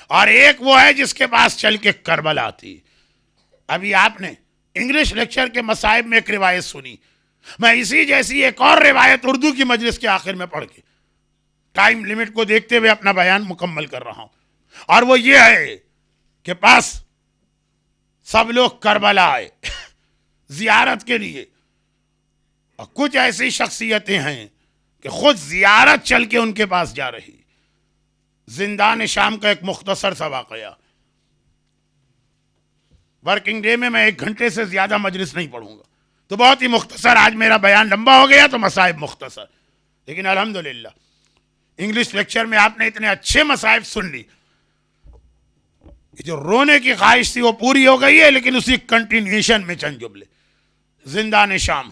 اور ایک وہ ہے جس کے پاس چل کے کربلا آتی. ابھی آپ نے انگلش لیکچر کے مصائب میں ایک روایت سنی, میں اسی جیسی ایک اور روایت اردو کی مجلس کے آخر میں پڑھ کے ٹائم لیمٹ کو دیکھتے ہوئے اپنا بیان مکمل کر رہا ہوں. اور وہ یہ ہے کہ پاس سب لوگ کربلا آئے زیارت کے لیے, اور کچھ ایسی شخصیتیں ہیں کہ خود زیارت چل کے ان کے پاس جا رہی. زندان شام کا ایک مختصر سا واقعہ. ورکنگ ڈے میں 1 گھنٹے سے زیادہ مجلس نہیں پڑھوں گا, تو بہت ہی مختصر. آج میرا بیان لمبا ہو گیا تو مصائب مختصر, لیکن الحمدللہ انگلش لیکچر میں آپ نے اتنے اچھے مصائب سن لی. جو رونے کی خواہش تھی وہ پوری ہو گئی ہے، لیکن اسی کنٹینیوشن میں چند جملے. زندان شام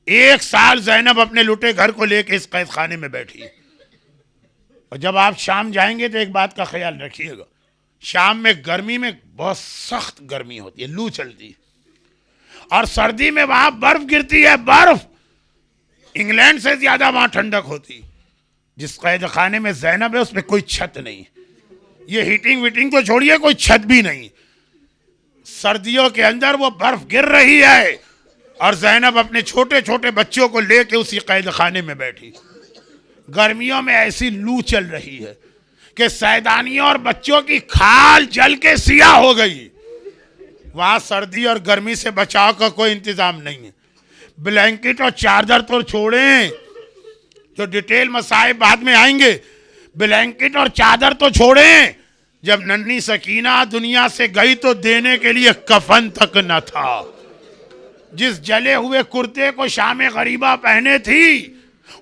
1 سال زینب اپنے لٹے گھر کو لے کے اس قید خانے میں بیٹھی ہے. اور جب آپ شام جائیں گے تو ایک بات کا خیال رکھیے گا، شام میں گرمی میں بہت سخت گرمی ہوتی ہے، لو چلتی ہے، اور سردی میں وہاں برف گرتی ہے، برف. انگلینڈ سے زیادہ وہاں ٹھنڈک ہوتی. جس قید خانے میں زینب ہے اس میں کوئی چھت نہیں، یہ ہیٹنگ ویٹنگ تو چھوڑیے، کوئی چھت بھی نہیں. سردیوں کے اندر وہ برف گر رہی ہے اور زینب اپنے چھوٹے چھوٹے بچوں کو لے کے اسی قید خانے میں بیٹھی. گرمیوں میں ایسی لو چل رہی ہے کہ سیدانیوں اور بچوں کی کھال جل کے سیاہ ہو گئی. وہاں سردی اور گرمی سے بچاؤ کا کوئی انتظام نہیں ہے. بلینکٹ اور چادر تو چھوڑیں، جو ڈیٹیل مسائل بعد میں آئیں گے. بلینکٹ اور چادر تو چھوڑیں، جب ننھی سکینہ دنیا سے گئی تو دینے کے لیے کفن تک نہ تھا. جس جلے ہوئے کرتے کو شام غریبہ پہنے تھی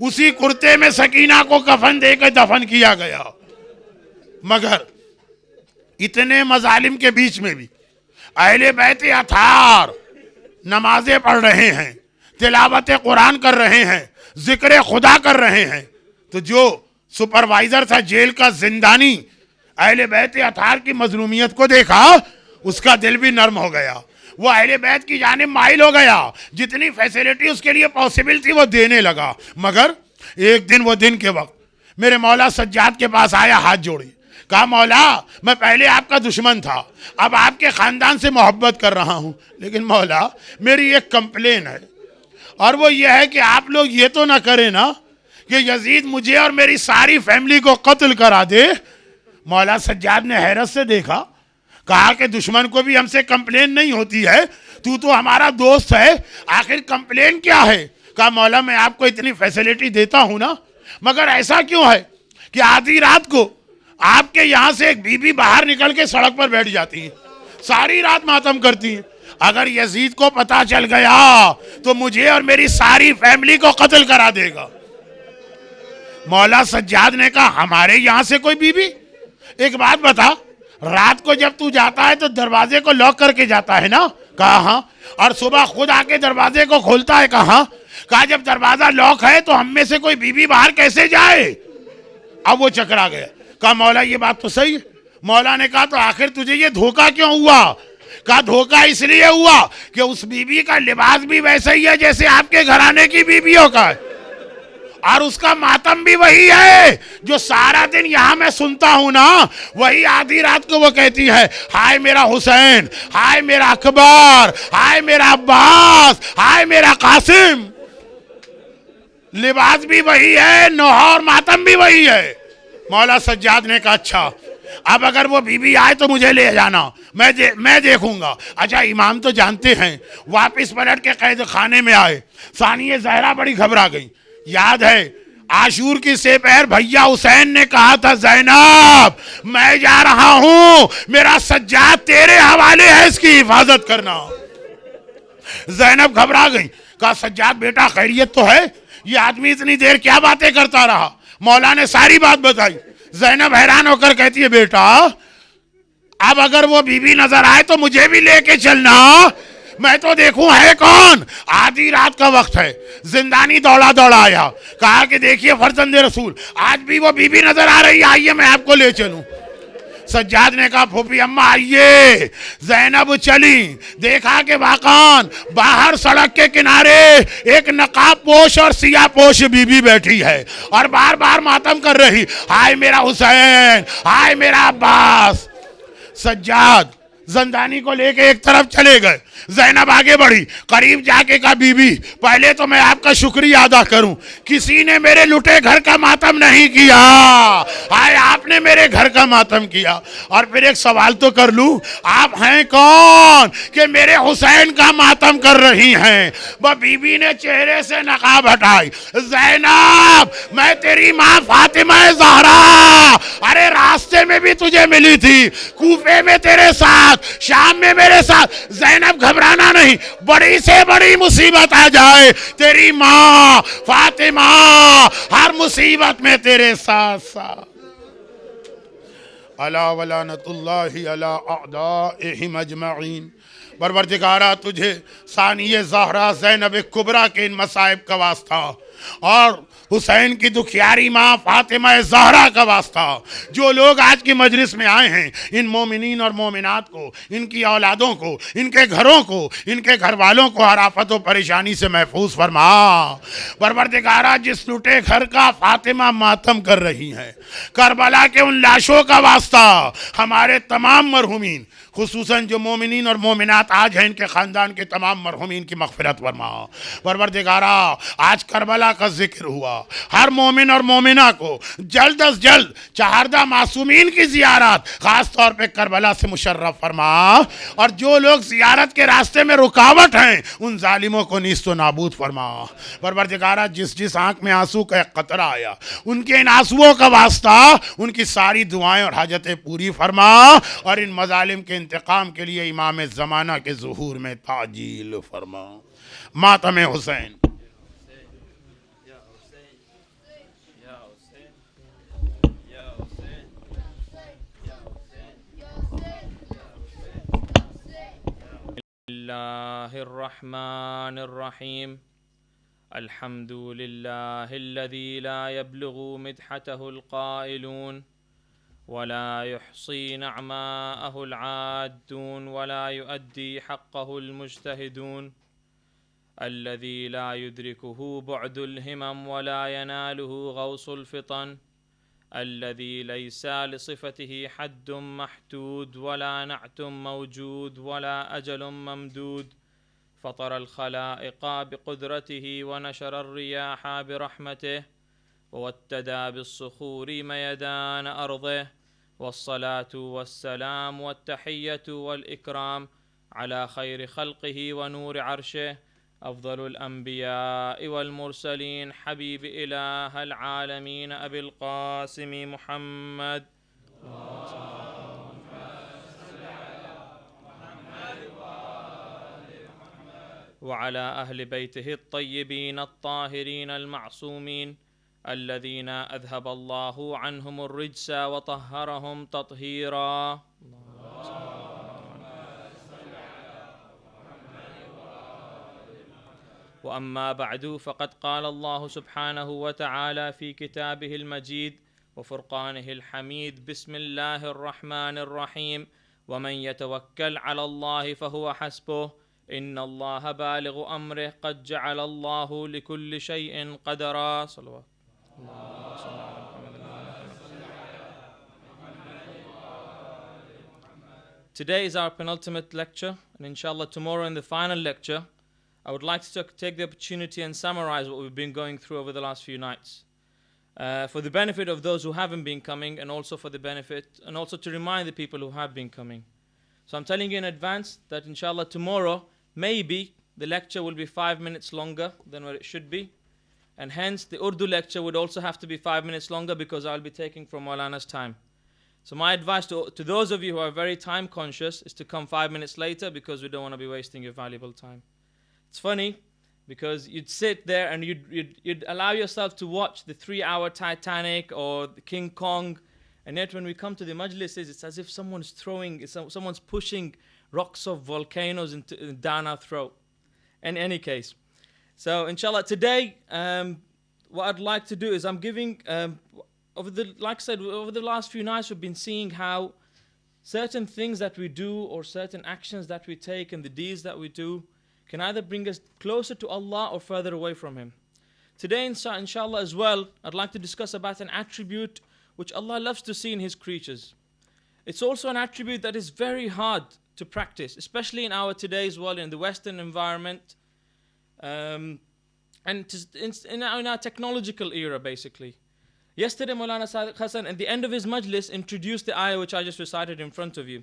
اسی کرتے میں سکینہ کو کفن دے کے دفن کیا گیا. مگر اتنے مظالم کے بیچ میں بھی اہل بیت اطہار نمازیں پڑھ رہے ہیں، تلاوت قرآن کر رہے ہیں، ذکر خدا کر رہے ہیں. تو جو سپروائزر تھا جیل کا زندانی، اہل بیت اطہار کی مظلومیت کو دیکھا، اس کا دل بھی نرم ہو گیا، وہ اہل بیت کی جانب مائل ہو گیا. جتنی فیسیلیٹی اس کے لیے پاسبل تھی وہ دینے لگا. مگر ایک دن، وہ دن کے وقت میرے مولا سجاد کے پاس آیا، ہاتھ جوڑی، کہا مولا میں پہلے آپ کا دشمن تھا، اب آپ کے خاندان سے محبت کر رہا ہوں، لیکن مولا میری ایک کمپلین ہے، اور وہ یہ ہے کہ آپ لوگ یہ تو نہ کریں نا کہ یزید مجھے اور میری ساری فیملی کو قتل کرا دے. مولا سجاد نے حیرت سے دیکھا، کہا کہ دشمن کو بھی ہم سے کمپلین نہیں ہوتی ہے، تو ہمارا دوست ہے، آخر کمپلین کیا ہے؟ کہا مولا میں آپ کو اتنی فیسیلیٹی دیتا ہوں نا، مگر ایسا کیوں ہے کہ آدھی رات کو آپ کے یہاں سے ایک بی بی باہر نکل کے سڑک پر بیٹھ جاتی ہیں، ساری رات ماتم کرتی ہیں. اگر یزید کو پتا چل گیا تو مجھے اور میری ساری فیملی کو قتل کرا دے گا. مولا سجاد نے کہا ہمارے یہاں سے کوئی بی بی؟ ایک بات بتا، رات کو جب تو جاتا ہے تو دروازے کو لاک کر کے جاتا ہے نا؟ کہا ہاں. اور صبح خود آ کے دروازے کو کھولتا ہے؟ کہا ہاں. کہا جب دروازہ لاک ہے تو ہم میں سے کوئی بی بی باہر کیسے جائے؟ اب وہ چکرا گیا. کہا مولا یہ بات تو صحیح ہے. مولا نے کہا تو آخر تجھے یہ دھوکہ کیوں ہوا؟ کہا دھوکہ اس لیے ہوا کہ اس بی بی کا لباس بھی ویسا ہی ہے جیسے آپ کے گھرانے کی بیویوں کا ہے، اور اس کا ماتم بھی وہی ہے جو سارا دن یہاں میں سنتا ہوں نا. وہی آدھی رات کو وہ کہتی ہے ہائے میرا حسین، ہائے میرا اکبر، ہائے میرا عباس، ہائے میرا قاسم. لباس بھی وہی ہے، نوحہ اور ماتم بھی وہی ہے. مولا سجاد نے کہا اچھا اب اگر وہ بی بی آئے تو مجھے لے جانا، میں دیکھوں گا. اچھا امام تو جانتے ہیں. واپس پلٹ کے قید خانے میں آئے. ثانیہ زہرا بڑی گھبرا گئی. یاد ہے عاشور کی سے پہر بھیا حسین نے کہا تھا زینب میں جا رہا ہوں، میرا سجاد تیرے حوالے ہے، اس کی حفاظت کرنا. زینب گھبرا گئی. کہا سجاد بیٹا خیریت تو ہے؟ یہ آدمی اتنی دیر کیا باتیں کرتا رہا؟ مولا نے ساری بات بتائی. زینب حیران ہو کر کہتی ہے بیٹا اب اگر وہ بی بی نظر آئے تو مجھے بھی لے کے چلنا، میں تو دیکھوں ہے کون. آدھی رات کا وقت ہے. زندانی دوڑا آیا، کہا کہ دیکھیے فرزند رسول آج بھی وہ بی بی نظر آ رہی ہے، آئیے میں آپ کو لے چلوں. سجاد نے کہا پھوپھی اماں آئیے. زینب چلی، دیکھا کہ واقعاً باہر سڑک کے کنارے ایک نقاب پوش اور سیاہ پوش بی بی بیٹھی ہے اور بار بار ماتم کر رہی، ہائے میرا حسین، ہائے میرا عباس. سجاد زندانی کو لے کے ایک طرف چلے گئے. زینب آگے بڑھی، قریب جا کے کہا بی بی پہلے تو میں آپ کا شکریہ ادا کروں، کسی نے میرے لٹے گھر کا ماتم نہیں کیا، آئے آپ نے میرے گھر کا ماتم کیا. اور پھر ایک سوال تو کر لوں، آپ ہیں کون کہ میرے حسین کا ماتم کر رہی ہیں؟ وہ بی بی نے چہرے سے نقاب ہٹائی. زینب میں تیری ماں فاطمہ زہرا، ارے راستے میں بھی تجھے ملی تھی، کوفے میں تیرے ساتھ، شام میں میرے ساتھ. زینب گھبرانا نہیں، بڑی سے بڑی مصیبت آ جائے تیری ماں فاطمہ ہر مصیبت میں تیرے ساتھ ساتھ. الا ولعنۃ اللہ علی اعدائہم اجمعین. پروردگارا تجھے ثانیہ زہرا زینب کبریٰ کے ان مصائب کا واسطہ اور حسین کی دکھیاری ماں فاطمہ زہرا کا واسطہ جو لوگ آج کی مجلس میں آئے ہیں ان مومنین اور مومنات کو، ان کی اولادوں کو، ان کے گھروں کو، ان کے گھر والوں کو ہر آفت و پریشانی سے محفوظ فرما. پروردگارا جس لٹے گھر کا فاطمہ ماتم کر رہی ہیں، کربلا کے ان لاشوں کا واسطہ ہمارے تمام مرحومین خصوصاً جو مومنین اور مومنات آج ہیں ان کے خاندان کے تمام مرحومین کی مغفرت فرما. پروردگارا آج کربلا کا ذکر ہوا، ہر مومن اور مومنہ کو جلد از جلد چہاردہ معصومین کی زیارت خاص طور پہ کربلا سے مشرف فرما، اور جو لوگ زیارت کے راستے میں رکاوٹ ہیں ان ظالموں کو نیست و نابود فرما. پروردگارا جس آنکھ میں آنسو کا ایک قطرہ آیا ان کے ان آنسوؤں کا واسطہ ان کی ساری دعائیں اور حاجتیں پوری فرما، اور ان مظالم کے انتقام کے لیے امام زمانہ کے ظہور میں تعجیل فرما. ماتم حسین. اللہ الرحمن الرحیم. الحمد للہ الذی لا يبلغ مدحته القائلون ولا يحصي نعماءه العادون ولا يؤدي حقه المجتهدون الذي لا يدركه بعد الهمم ولا يناله غوص الفطن الذي ليس لصفته حد محدود ولا نعت موجود ولا أجل ممدود فطر الخلائق بقدرته ونشر الرياح برحمته واتدى بالصخور ميدان أرضه والصلاة والسلام والتحية والإكرام على خير خلقه ونور عرشه أفضل الأنبياء والمرسلين حبيب إله العالمين أبي القاسم محمد وعلى أهل بيته الطيبين الطاهرين المعصومين الذين أذهب الله عنهم الرجس وطهرهم تطهيرا. وأما بعد فقد قال الله سبحانه وتعالى في كتابه المجيد وفرقانه الحميد بسم الله الرحمن الرحيم ومن يتوكل على الله فهو حسبه إن الله بالغ أمره قد جعل الله لكل شيء قدرا. صلوات الله صلى على محمد. Today is our penultimate lecture, and inshallah tomorrow in the final lecture I would like to take the opportunity and summarize what we've been going through over the last few nights, for the benefit of those who haven't been coming, and also for the benefit and also to remind the people who have been coming. So I'm telling you in advance that inshallah tomorrow maybe the lecture will be 5 minutes longer than what it should be, and hence the Urdu lecture would also have to be 5 minutes longer because I'll be taking from Maulana's time. So my advice to those of you who are very time conscious is to come 5 minutes later, because we don't want to be wasting your valuable time. It's funny because you'd sit there and you'd allow yourself to watch the 3-hour Titanic or the King Kong, and yet when we come to the majlises, it's as if someone's pushing rocks of volcanoes down our throat. In any case, so inshallah today, what I'd like to do is I'm giving, over the last few nights we've been seeing how certain things that we do or certain actions that we take and the deeds that we do can either bring us closer to Allah or further away from Him. Today, inshallah as well, I'd like to discuss about an attribute which Allah loves to see in His creatures. It's also an attribute that is very hard to practice, especially in our today's world, in the Western environment, and in our technological era, basically. Yesterday, Maulana Sadiq Hasan, at the end of his majlis, introduced the ayah which I just recited in front of you,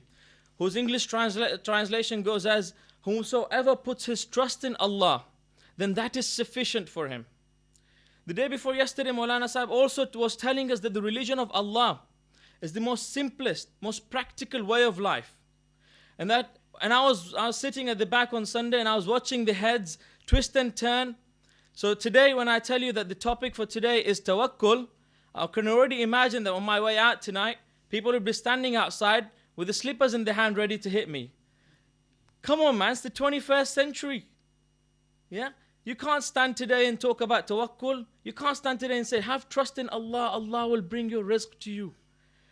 whose English translation goes as, "Whosoever puts his trust in Allah, then that is sufficient for him." The day before yesterday, Maulana Sahib also was telling us that the religion of Allah is the most simplest, most practical way of life. And I was sitting at the back on Sunday and I was watching the heads twist and turn. So today, when I tell you that the topic for today is tawakkul, I can already imagine that on my way out tonight, people would be standing outside with the slippers in their hand ready to hit me. Come on, man, it's the 21st century. Yeah? You can't stand today and talk about tawakkul. You can't stand today and say, have trust in Allah, Allah will bring your rizq to you.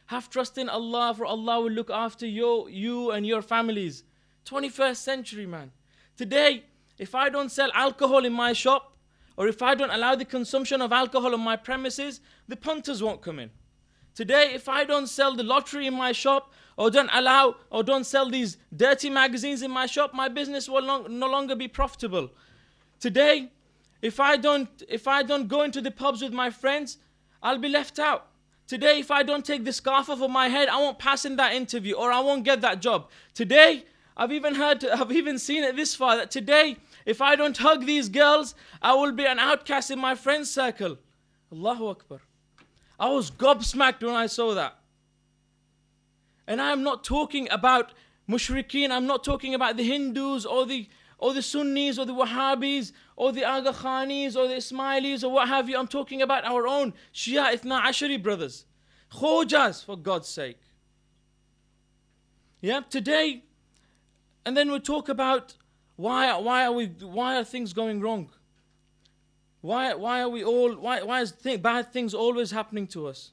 Have trust in Allah, for Allah will look after you and your families. 21st century, man. Today, if I don't sell alcohol in my shop, or if I don't allow the consumption of alcohol on my premises, the punters won't come in. Today, if I don't sell the lottery in my shop, or don't sell these dirty magazines in my shop, my business will no longer be profitable. Today, if I don't go into the pubs with my friends, I'll be left out. Today, if I don't take the scarf off of my head, I won't pass in that interview, or I won't get that job. Today, I've even seen it this far, that today, if I don't hug these girls, I will be an outcast in my friend's circle. Allahu Akbar. I was gobsmacked when I saw that. And I am not talking about mushrikeen, I'm not talking about the Hindus or the Sunnis or the Wahhabis or the Aga Khanis or the Ismailis or what have you. I'm talking about our own Shia Ithna Ashari brothers. Khojas, for God's sake. Yeah, today, and then we talk about why are things going wrong? Why is bad things always happening to us?